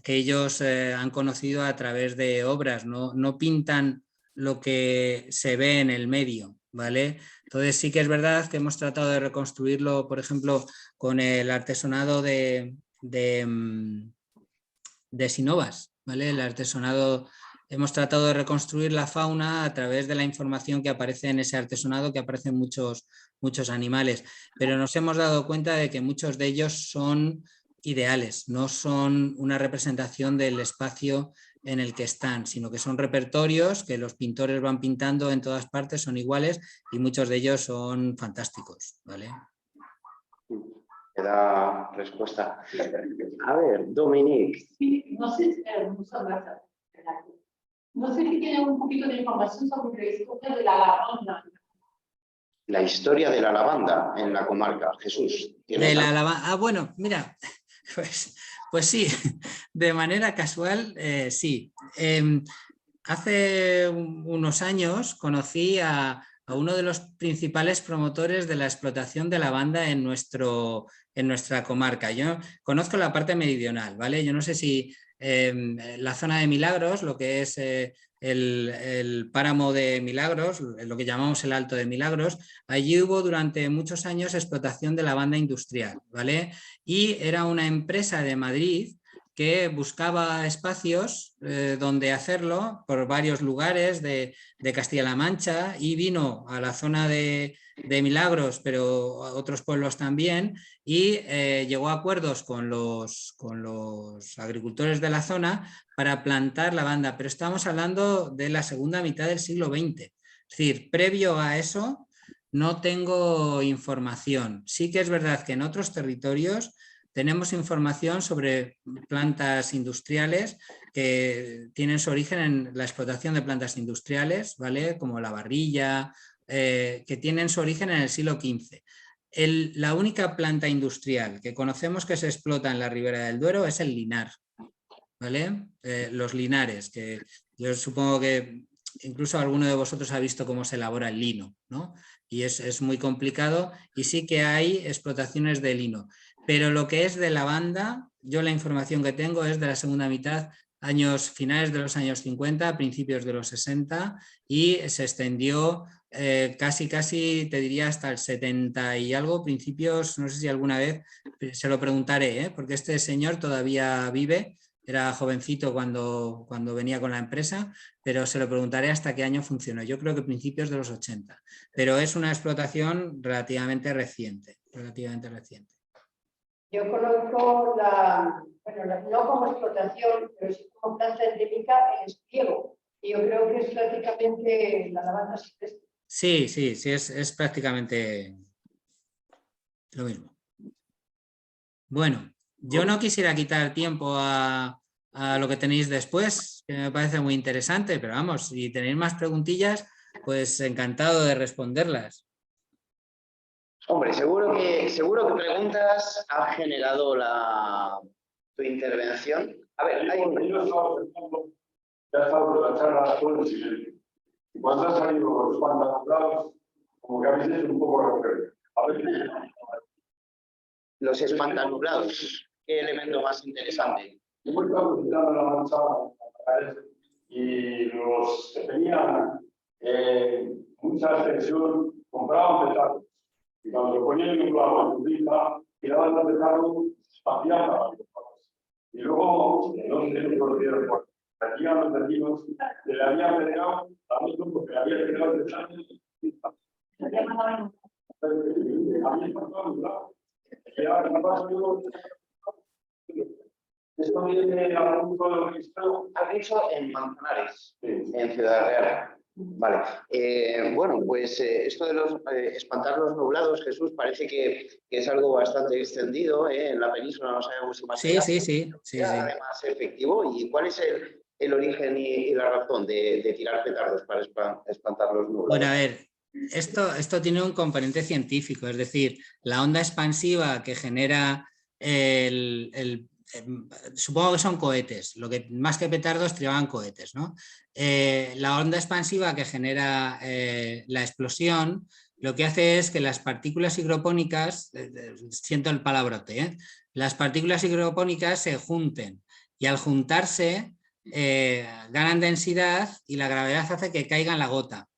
Speaker 2: que ellos han conocido a través de obras, no pintan lo que se ve en el medio, ¿vale? Entonces sí que es verdad que hemos tratado de reconstruirlo, por ejemplo, con el artesonado de Sinovas, ¿vale? El artesonado, hemos tratado de reconstruir la fauna a través de la información que aparece en ese artesonado, que aparecen muchos animales, pero nos hemos dado cuenta de que muchos de ellos son ideales, no son una representación del espacio en el que están, sino que son repertorios que los pintores van pintando en todas partes, son iguales y muchos de ellos son fantásticos, ¿vale?
Speaker 1: Me da respuesta. A ver, Dominique.
Speaker 7: Sí, no sé, muchas gracias. No sé si tienen un poquito de información sobre la historia de la lavanda.
Speaker 1: La historia de la lavanda en la comarca. Jesús.
Speaker 2: De la lavanda. Bueno, mira, pues sí, de manera casual, sí. Hace unos años conocí a uno de los principales promotores de la explotación de lavanda en nuestra comarca. Yo conozco la parte meridional, ¿vale? Yo no sé si la zona de Milagros, lo que es el páramo de Milagros, lo que llamamos el Alto de Milagros, allí hubo durante muchos años explotación de lavanda industrial, ¿vale? Y era una empresa de Madrid que buscaba espacios donde hacerlo por varios lugares de Castilla-La Mancha y vino a la zona de Milagros, pero a otros pueblos también, y llegó a acuerdos con los agricultores de la zona para plantar lavanda, pero estamos hablando de la segunda mitad del siglo XX. Es decir, previo a eso no tengo información. Sí que es verdad que en otros territorios tenemos información sobre plantas industriales que tienen su origen en la explotación de plantas industriales, ¿vale? Como la barrilla, que tienen su origen en el siglo XV. La única planta industrial que conocemos que se explota en la Ribera del Duero es el linar, ¿vale? Los linares, que yo supongo que incluso alguno de vosotros ha visto cómo se elabora el lino, ¿no? Y es muy complicado y sí que hay explotaciones de lino. Pero lo que es de lavanda, yo la información que tengo es de la segunda mitad, finales de los años 50, principios de los 60, y se extendió casi, te diría, hasta el 70 y algo, principios, no sé si alguna vez, se lo preguntaré, porque este señor todavía vive, era jovencito cuando venía con la empresa, pero se lo preguntaré hasta qué año funcionó. Yo creo que principios de los 80, pero es una explotación relativamente reciente.
Speaker 4: Yo conozco no como explotación, pero sí como planta endémica, el espliego. Y yo creo que es prácticamente la lavanda silvestre.
Speaker 2: Sí, es prácticamente lo mismo. Bueno, yo no quisiera quitar tiempo a lo que tenéis después, que me parece muy interesante, pero vamos, si tenéis más preguntillas, pues encantado de responderlas.
Speaker 1: Hombre, seguro que preguntas ha generado tu intervención. A ver, hay un...
Speaker 6: Yo ya he estado por la charla todo el silencio. Y cuando han salido los pantalones, como que a veces es un poco referente. A ver.
Speaker 1: Los espantanublados, ¿qué elemento más interesante?
Speaker 6: Hemos estado visitando la manzana y los que tenían mucha extensión compraban petardos. Y cuando lo ponían en un clavo en su lista, tiraban el petardo espacial. Y luego, no sé si lo dieron por aquí a los vecinos, le habían pegado a otro porque le había pegado el petardo. Esto viene a punto de registro.
Speaker 1: Has dicho en Manzanares, en Ciudad Real. Vale. Bueno, pues esto de espantar los nublados, Jesús, parece que es algo bastante extendido en la península, no sabemos si más.
Speaker 2: Sí.
Speaker 1: Además, efectivo. ¿Y cuál es el origen y la razón de tirar petardos para espantar los nublados?
Speaker 2: Bueno, a ver, esto tiene un componente científico, es decir, la onda expansiva que genera el supongo que son cohetes, lo que más que petardos tiraban cohetes, ¿no? La onda expansiva que genera la explosión lo que hace es que las partículas higropónicas, siento el palabrote, las partículas higropónicas se junten y al juntarse ganan densidad y la gravedad hace que caiga en la gota.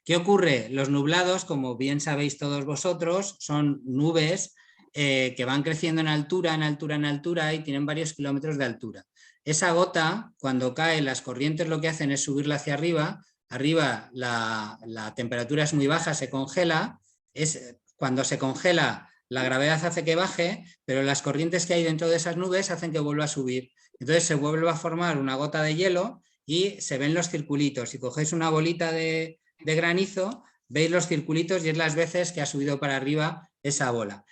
Speaker 2: ¿Qué ocurre? Los nublados, como bien sabéis todos vosotros, son nubes que van creciendo en altura, en altura, en altura y tienen varios kilómetros de altura. Esa gota, cuando cae, las corrientes lo que hacen es subirla hacia arriba. Arriba la temperatura es muy baja, se congela. Cuando se congela, la gravedad hace que baje, pero las corrientes que hay dentro de esas nubes hacen que vuelva a subir. Entonces se vuelve a formar una gota de hielo y se ven los circulitos. Si cogéis una bolita de granizo, veis los circulitos y es las veces que ha subido para arriba esa bola.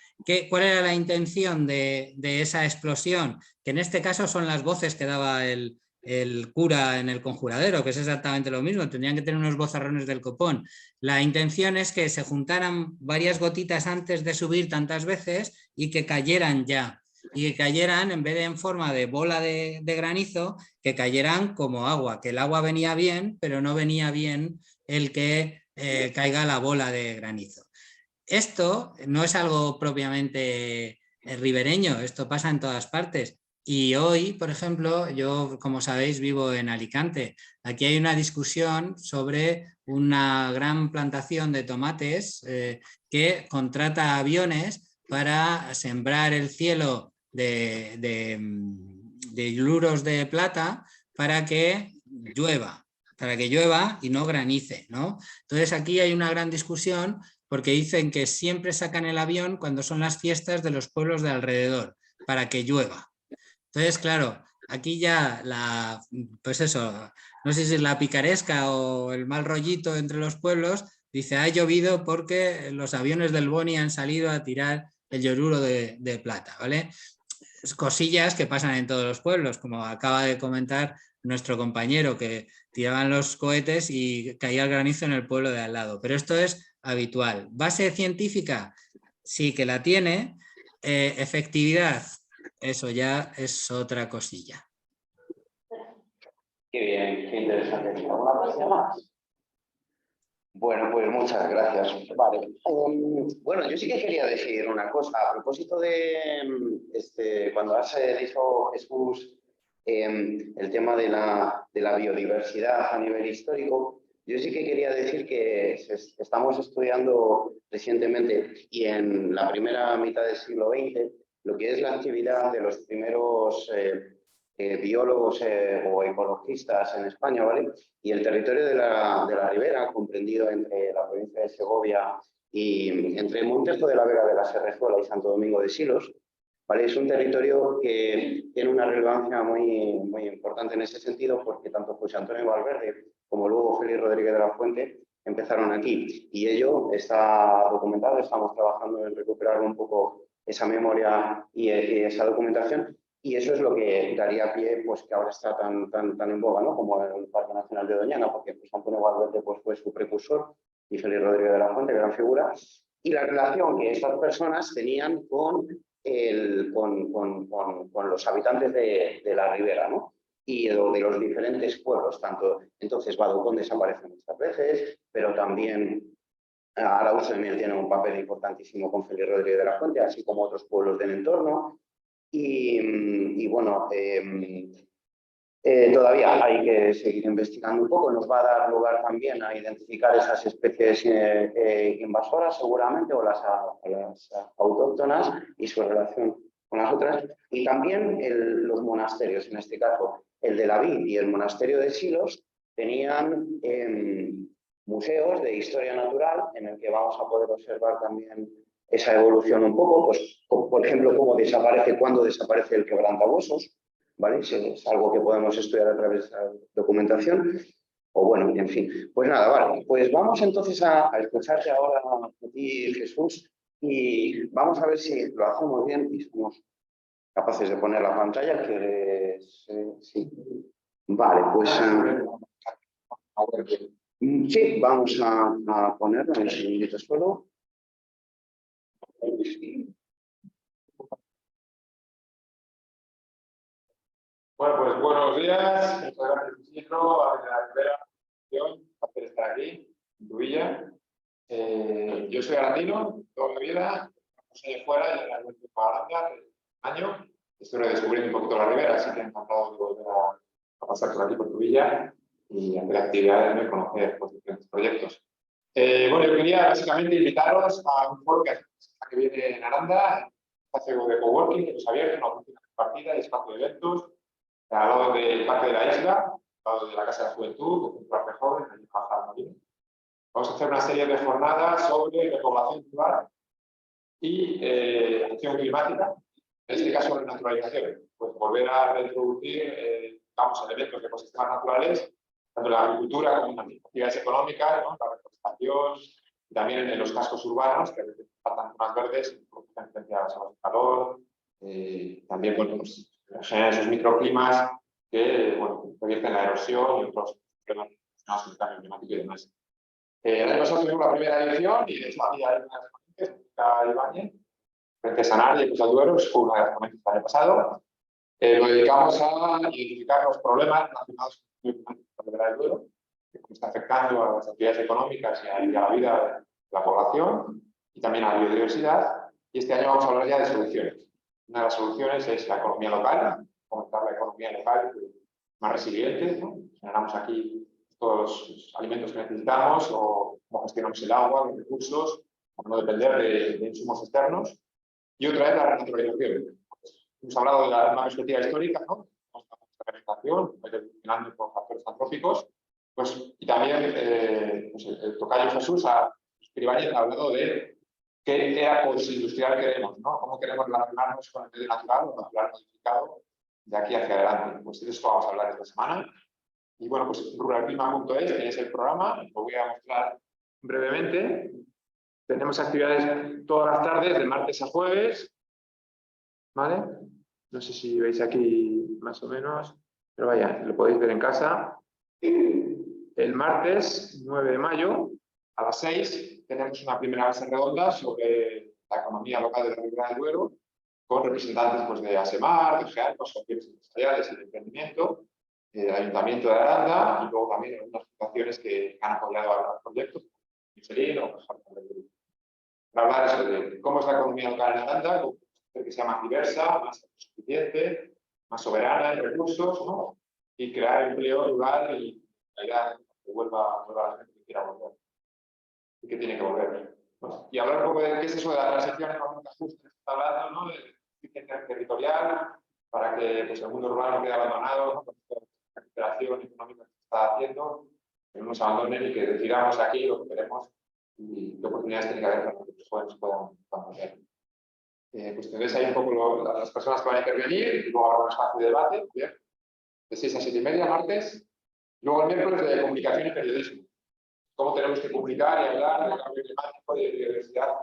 Speaker 2: ¿Cuál era la intención de esa explosión? Que en este caso son las voces que daba el cura en el conjuradero, que es exactamente lo mismo, tendrían que tener unos bozarrones del copón. La intención es que se juntaran varias gotitas antes de subir tantas veces y que cayeran ya. Y que cayeran, en vez de en forma de bola de granizo, que cayeran como agua, que el agua venía bien, pero no venía bien el que caiga la bola de granizo. Esto no es algo propiamente ribereño, esto pasa en todas partes. Y hoy, por ejemplo, yo, como sabéis, vivo en Alicante. Aquí hay una discusión sobre una gran plantación de tomates que contrata aviones para sembrar el cielo de hiluros de plata para que llueva y no granice, ¿no? Entonces aquí hay una gran discusión porque dicen que siempre sacan el avión cuando son las fiestas de los pueblos de alrededor, para que llueva. Entonces, claro, aquí ya pues eso, no sé si es la picaresca o el mal rollito entre los pueblos, dice, ha llovido porque los aviones del Boni han salido a tirar el lloruro de plata, ¿vale? Cosillas que pasan en todos los pueblos, como acaba de comentar nuestro compañero, que tiraban los cohetes y caía el granizo en el pueblo de al lado. Pero esto es habitual. ¿Base científica? Sí que la tiene. Efectividad, eso ya es otra cosilla.
Speaker 1: Qué bien, qué interesante. ¿Alguna cosa más? Bueno, pues muchas gracias. Vale. Bueno, yo sí que quería decir una cosa. A propósito de cuando has dicho, Jesús, el tema de la biodiversidad a nivel histórico, yo sí que quería decir que estamos estudiando recientemente y en la primera mitad del siglo XX lo que es la actividad de los primeros biólogos o ecologistas en España, ¿vale? Y el territorio de la Ribera, comprendido entre la provincia de Segovia y entre Montejo de la Vega de la Serrezuela y Santo Domingo de Silos, ¿vale? Es un territorio que tiene una relevancia muy, muy importante en ese sentido porque tanto José Antonio Valverde como luego Félix Rodríguez de la Fuente empezaron aquí y ello está documentado, estamos trabajando en recuperar un poco esa memoria y esa documentación. Y eso es lo que daría pie, pues que ahora está tan en boga, ¿no? Como el Parque Nacional de Doñana, porque pues, Antonio Valverde pues, fue su precursor y Félix Rodríguez de la Fuente, gran figura, y la relación que estas personas tenían con los habitantes de la Ribera, ¿no? Y de los diferentes pueblos, tanto entonces Badoconde desaparece muchas veces, pero también Arauzo también tiene un papel importantísimo con Félix Rodríguez de la Fuente, así como otros pueblos del entorno. Y bueno, todavía hay que seguir investigando un poco, nos va a dar lugar también a identificar esas especies invasoras seguramente o las autóctonas y su relación con las otras, y también los monasterios, en este caso el de la Vid y el monasterio de Silos tenían museos de historia natural en el que vamos a poder observar también esa evolución un poco, pues por ejemplo, cuándo desaparece el quebrantahuesos, ¿vale? Es algo que podemos estudiar a través de la documentación, o bueno, en fin. Pues nada, vale, pues vamos entonces a escucharte ahora a ti, Jesús, y vamos a ver si lo hacemos bien y somos capaces de poner la pantalla, que sí. Vale, pues sí, vamos a ponerlo en el segundito solo.
Speaker 6: Bueno, pues buenos días. Muchas gracias, Isidro, a la Rivera, por estar aquí, en tu villa. Yo soy arandino, toda mi vida, soy de fuera, y ahora vuelto para Aranda, un año. Estoy redescubriendo un poquito la Ribera, así que encantado de volver a pasar por aquí, por tu villa, y hacer actividades y conocer pues, diferentes proyectos. Bueno, yo quería básicamente invitaros a un foro que viene en Aranda, un espacio de coworking, que es abierto, una oficina compartida y espacio de eventos, al lado del Parque de la Isla, al lado de la Casa de la Juventud, un parque joven, allí trabajando bien. Vamos a hacer una serie de jornadas sobre repoblación rural y acción climática, en este caso sobre naturalización. Pues volver a reintroducir elementos de ecosistemas naturales, tanto en la agricultura como en las actividades económicas, ¿no? La reforestación, y también en los cascos urbanos, que faltan zonas verdes, frente a las olas de calor, también bueno, pues, generan esos microclimas que bueno, revierten la erosión y otros problemas relacionados con el cambio climático y demás. El año pasado tuvimos la primera edición y de hecho aquí hay unas ponentes, Ibáñez, frente a Sanabria y Puerto Duero, fue una de las ponentes del año pasado. Lo dedicamos a identificar los problemas relacionados con el cambio climático en la Ribera del Duero, que está afectando a las actividades económicas y a la vida de la población y también a la biodiversidad. Y este año vamos a hablar ya de soluciones. Una de las soluciones es la economía local, fomentar la economía local más resiliente, ¿no? Generamos aquí todos los alimentos que necesitamos o cómo gestionamos el agua, los recursos, para no depender de insumos externos. Y otra es la renaturalización. Hemos hablado de una perspectiva histórica, ¿no? La vegetación, evolucionando por factores antrópicos, pues, y también pues el tocayo Jesús Ibáñez ha hablado de qué era postindustrial queremos, ¿no? Cómo queremos relacionarnos con el medio natural o natural modificado de aquí hacia adelante. Pues de esto vamos a hablar esta semana. Y bueno, pues ruralclima.es es el programa, lo voy a mostrar brevemente. Tenemos actividades todas las tardes, de martes a jueves, ¿vale? No sé si veis aquí más o menos, pero vaya, lo podéis ver en casa. El martes 9 de mayo, a las 6, tenemos una primera mesa redonda sobre la economía local de la Ribera del Duero, con representantes pues, de ASEMAR, de GEAR, asociaciones empresariales y de emprendimiento, del Ayuntamiento de Aranda y luego también algunas fundaciones que han apoyado a los proyectos, Michelin o para hablar sobre cómo es la economía local en Aranda, que sea más diversa, más suficiente, más soberana en recursos, ¿no? Y crear empleo rural y calidad que vuelva a la gente que quiera volver y que tiene que volver. ¿No? Y hablar un poco de qué es eso de la transición económica justa que se está hablando, ¿no? De eficiencia territorial, para que pues, el mundo rural no quede abandonado, ¿no? Con la recuperación económica que se está haciendo, que no nos abandonen y que decidamos aquí lo que queremos y qué oportunidades tiene que haber para que los jóvenes puedan hacer. Pues tendréis ahí un poco las personas que van a intervenir y luego habrá un espacio de debate, ¿bien? De 6 a 7 y media, martes. Luego el miércoles de comunicación y periodismo. Cómo tenemos que comunicar y hablar de cambio climático y de biodiversidad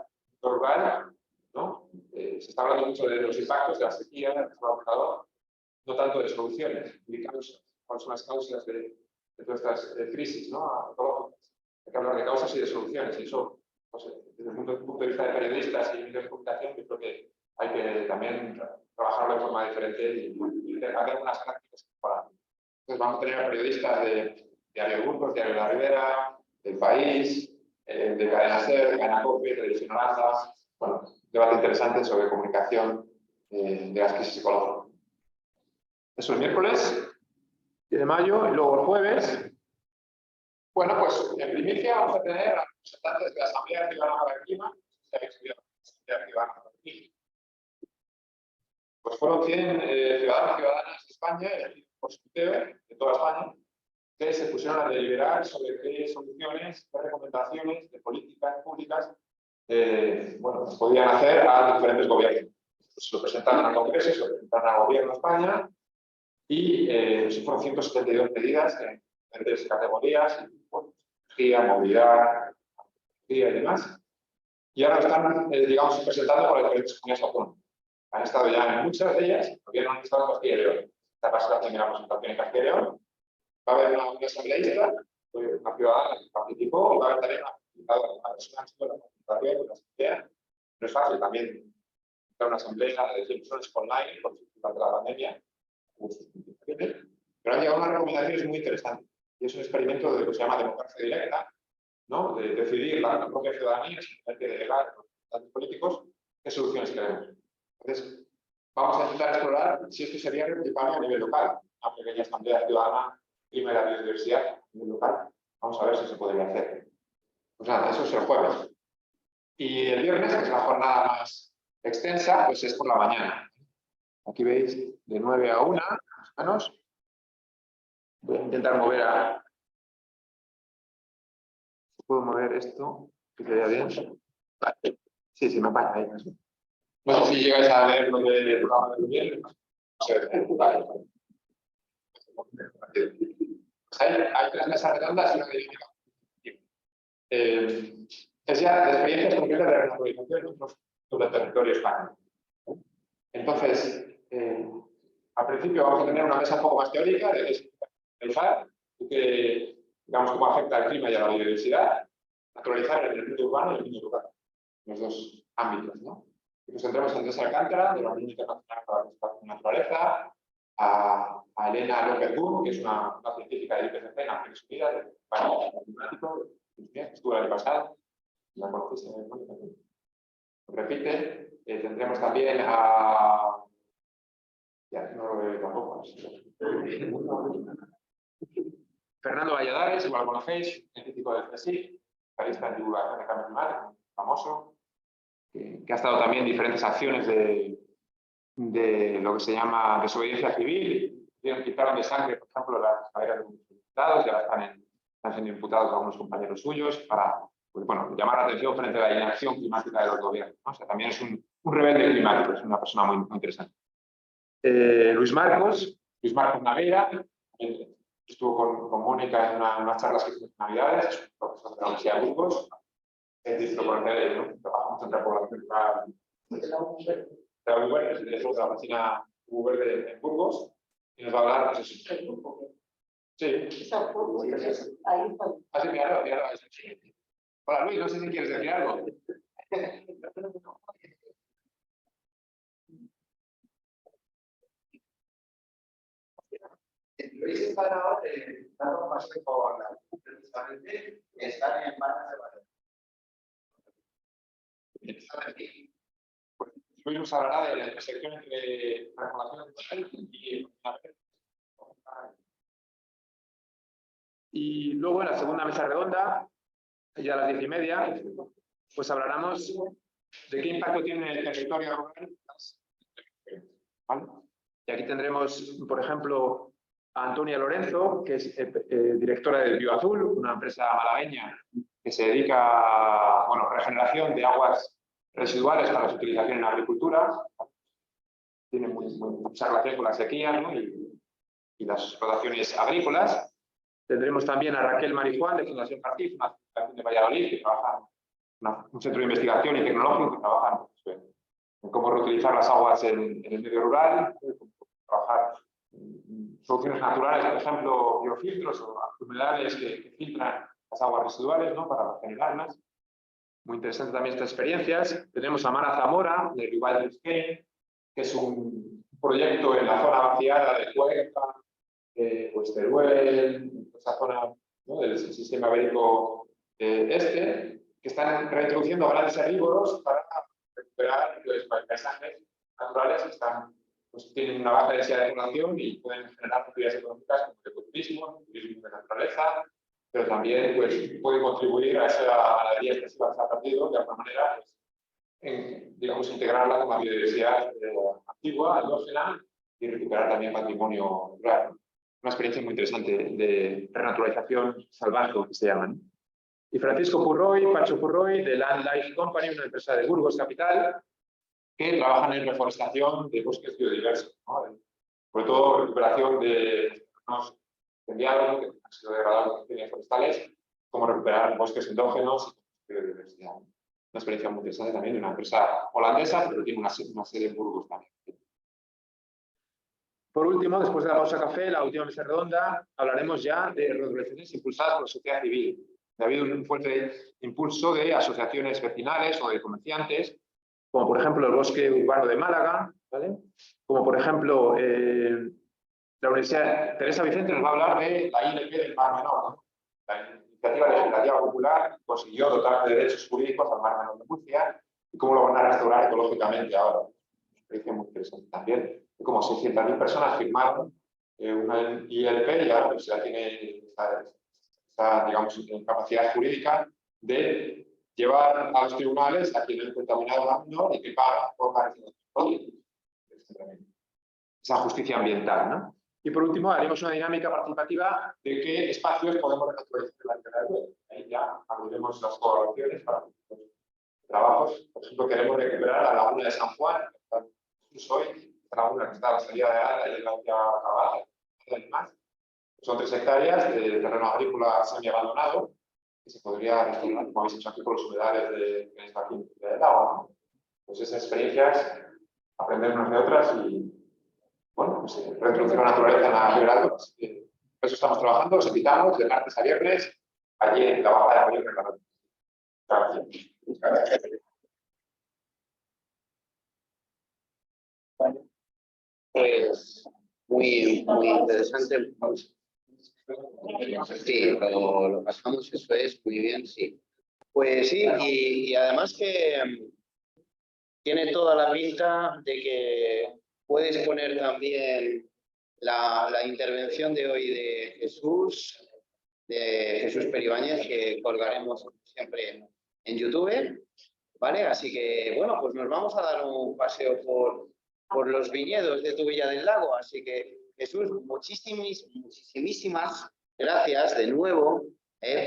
Speaker 6: rural, ¿no? Se está hablando mucho de los impactos de la sequía, del trabajador, no tanto de soluciones, ni causas. ¿Cuáles son las causas de todas estas crisis, ¿no? Hay que hablar de causas y de soluciones, y eso, pues, desde el punto de vista de periodistas y medios de comunicación, yo creo que hay que también trabajarlo de forma diferente y hacer unas prácticas para. Entonces vamos a tener a periodistas de Diario Burgos, Diario La Ribera, del País, de Cadena SER, de Cadena COPE, Televisión Aranda. Bueno, un debate interesante sobre comunicación de las crisis ecológicas. Eso el miércoles 10 de mayo y luego el jueves. Bueno, pues en primicia vamos a tener a representantes de la Asamblea Ciudadana para el Clima. Si habéis oído la Asamblea Ciudadana para el Clima. Pues fueron 100 ciudadanos y ciudadanas de España, por su de toda España, que se pusieron a deliberar sobre qué soluciones, qué recomendaciones de políticas públicas bueno, podían hacer a diferentes gobiernos. Pues lo presentaron al Congreso, se lo presentaron al Gobierno de España y fueron 172 medidas en diferentes categorías, bueno, energía, movilidad, energía y demás. Y ahora lo están, digamos, presentando por las diferentes comunidades autónomas. Han estado ya en muchas de ellas, todavía no han estado en Castilla y León. Esta va a ser la primera presentación en Castilla y León. Va a haber una asambleísta, una ciudadana que participó, y va a haber también una persona que estuvo en la participación de la asamblea. No es fácil también una asamblea de 100 personas online, por durante la pandemia, pero han llegado unas recomendaciones muy interesantes. Y es un experimento de lo que se llama democracia directa, ¿no? De decidir la propia ciudadanía, sin tener que delegar a los representantes políticos, qué soluciones queremos. Entonces, vamos a intentar explorar si esto sería replicable a nivel local. Una pequeña asamblea ciudadana, clima de la biodiversidad a nivel local. Vamos a ver si se podría hacer. Pues nada, eso es el jueves. Y el viernes, que es la jornada más extensa, pues es por la mañana. Aquí veis de 9 a 1, más o menos. Voy a intentar mover a... ¿Puedo mover esto? Que se vea bien. Vale. Sí, sí, me apaña ahí. No sé si llegáis a ver lo del programa del viernes. Vale. Pues hay 3 mesas redondas y una dinámica. Es ya de experiencias concretas de renaturalización en otros territorios españoles. Entonces, al principio vamos a tener una mesa un poco más teórica de analizar que, digamos, cómo afecta el clima y a la biodiversidad, naturalizar en el mundo urbano y el mundo rural, los 2 ámbitos, ¿no? Y nos centramos en Andrés Alcántara, de la Unión Internacional para la Naturaleza, a Elena López-Gun, que es una científica del IPCC en Naciones Unidas, del panel climático, que estuvo el año pasado, la conocéis en el mundo. Repite, tendremos también a... Ya, no lo veo tampoco. Fernando Valladares, igual lo conocéis, científico del CSIC, especialista en divulgación de cambio climático, famoso, que ha estado también en diferentes acciones de lo que se llama desobediencia civil. Quitaron de sangre, por ejemplo, las escaleras de los diputados, ya están siendo imputados algunos compañeros suyos para, pues, bueno, llamar la atención frente a la inacción climática de los gobiernos, ¿no? O sea, también es un rebelde climático, es una persona muy interesante. Luis Marcos Naveira, estuvo con Mónica en unas charlas que hicimos en Navidades, es un profesor de la Universidad de Burgos, científico conocer, ¿no? Trabaja mucho en repoblación rural de la UBER, es el director de la oficina UBER de Burgos, y nos va a hablar, pues eso. Sí. Ah, sí, míralo. Hola Luis, no sé si quieres decir algo.
Speaker 1: Luis está ahora dando un paseo por la precisamente, están en Barras de Valladolid. Están aquí.
Speaker 6: Pues Luis nos hablará de la intersección entre transformación y luego en la segunda mesa redonda, ya a las 10:30, pues hablaremos de qué impacto tiene el territorio rural. ¿Vale? Y aquí tendremos, por ejemplo, a Antonia Lorenzo, que es directora de Bioazul, una empresa malagueña que se dedica a regeneración de aguas residuales para su utilización en la agricultura. Tiene mucha relación con la sequía, ¿no? y las explotaciones agrícolas. Tendremos también a Raquel Marijuán, de Fundación Cartif, una fundación de Valladolid, que trabaja en un centro de investigación y tecnológico que trabaja en cómo reutilizar las aguas en el medio rural, trabajar soluciones naturales, por ejemplo, biofiltros o humedales que filtran las aguas residuales, ¿no? Para regenerarlas. Muy interesante también estas experiencias. Tenemos a Mara Zamora, de Rival del Sken, que es un proyecto en la zona vaciada de Cuenca, pues Teruel, esa zona, ¿no? Del sistema ibérico que están reintroduciendo grandes herbívoros para recuperar los paisajes naturales que pues, tienen una baja densidad de población y pueden generar actividades económicas como el ecoturismo, el turismo de naturaleza, pero también pues, puede contribuir a esa ganadería extensiva que se ha perdido, de alguna manera, pues, digamos, integrarla con la biodiversidad antigua, endógena, y recuperar también patrimonio rural. Una experiencia muy interesante de renaturalización salvaje, que se llaman. Y Francisco Purroy, Pacho Purroy, de Land Life Company, una empresa de Burgos Capital, que trabajan en reforestación de bosques biodiversos, ¿no? Sobre todo recuperación de terrenos incendiados que han sido degradados por incendios forestales, cómo recuperar bosques endógenos y biodiversidad. Una experiencia muy interesante también de una empresa holandesa, pero tiene una sede en Burgos también. Por último, después de la pausa café, la última mesa redonda, hablaremos ya de revoluciones impulsadas por la sociedad civil. Ha habido un fuerte impulso de asociaciones vecinales o de comerciantes, como por ejemplo el Bosque Urbano de Málaga, ¿vale? Como por ejemplo la la Universidad Teresa Vicente nos va a hablar de la ILP del Mar Menor, ¿no? La iniciativa legislativa popular consiguió dotar de derechos jurídicos al Mar Menor de Murcia y cómo lo van a restaurar ecológicamente ahora. Una experiencia muy interesante también. Y como 600.000 personas firmaron una ILP y ahora la universidad tiene esta, digamos, capacidad jurídica de llevar a los tribunales a quien ha contaminado el Mar Menor y que paga por la esa justicia ambiental, ¿no? Y por último, haremos una dinámica participativa de qué espacios podemos renaturalizar en la Ribera del Duero. Ahí ya abriremos las colaboraciones para los trabajos. Por ejemplo, queremos recuperar la laguna de San Juan, hoy, la laguna que está a la salida de Ara y en la Cabal, además. Son 3 hectáreas de terreno agrícola semi-abandonado que se podría restaurar, como habéis hecho aquí, por los humedales de esta aquí del agua, ¿no? Pues esas experiencias, aprender unas de otras y, bueno, pues reintroducir la naturaleza en la Ribera del Duero. Así que por eso estamos trabajando, os invitamos de martes a viernes, allí en la Baja de Apoyo en la Gracias.
Speaker 1: Bueno, pues muy interesante. Sí, lo pasamos, eso es, muy bien, sí. Pues sí, y además que tiene toda la pinta de que puedes poner también la intervención de hoy de Jesús Peribáñez, que colgaremos siempre en YouTube, ¿vale? Así que, bueno, pues nos vamos a dar un paseo por los viñedos de tu Villa del Lago. Así que, Jesús, muchísimas gracias de nuevo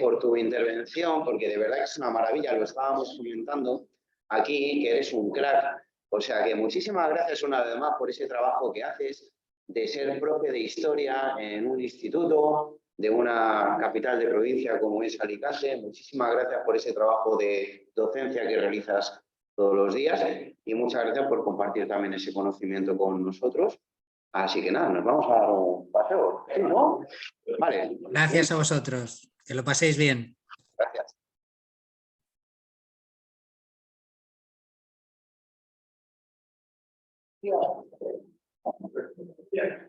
Speaker 1: por tu intervención, porque de verdad que es una maravilla, lo estábamos comentando aquí, que eres un crack. O sea que muchísimas gracias una vez más por ese trabajo que haces de ser profe de historia en un instituto de una capital de provincia como es Alicante. Muchísimas gracias por ese trabajo de docencia que realizas todos los días y muchas gracias por compartir también ese conocimiento con nosotros. Así que nada, nos vamos a dar un paseo, ¿no? Vale.
Speaker 2: Gracias a vosotros, que lo paséis bien.
Speaker 1: Gracias.
Speaker 6: Bien.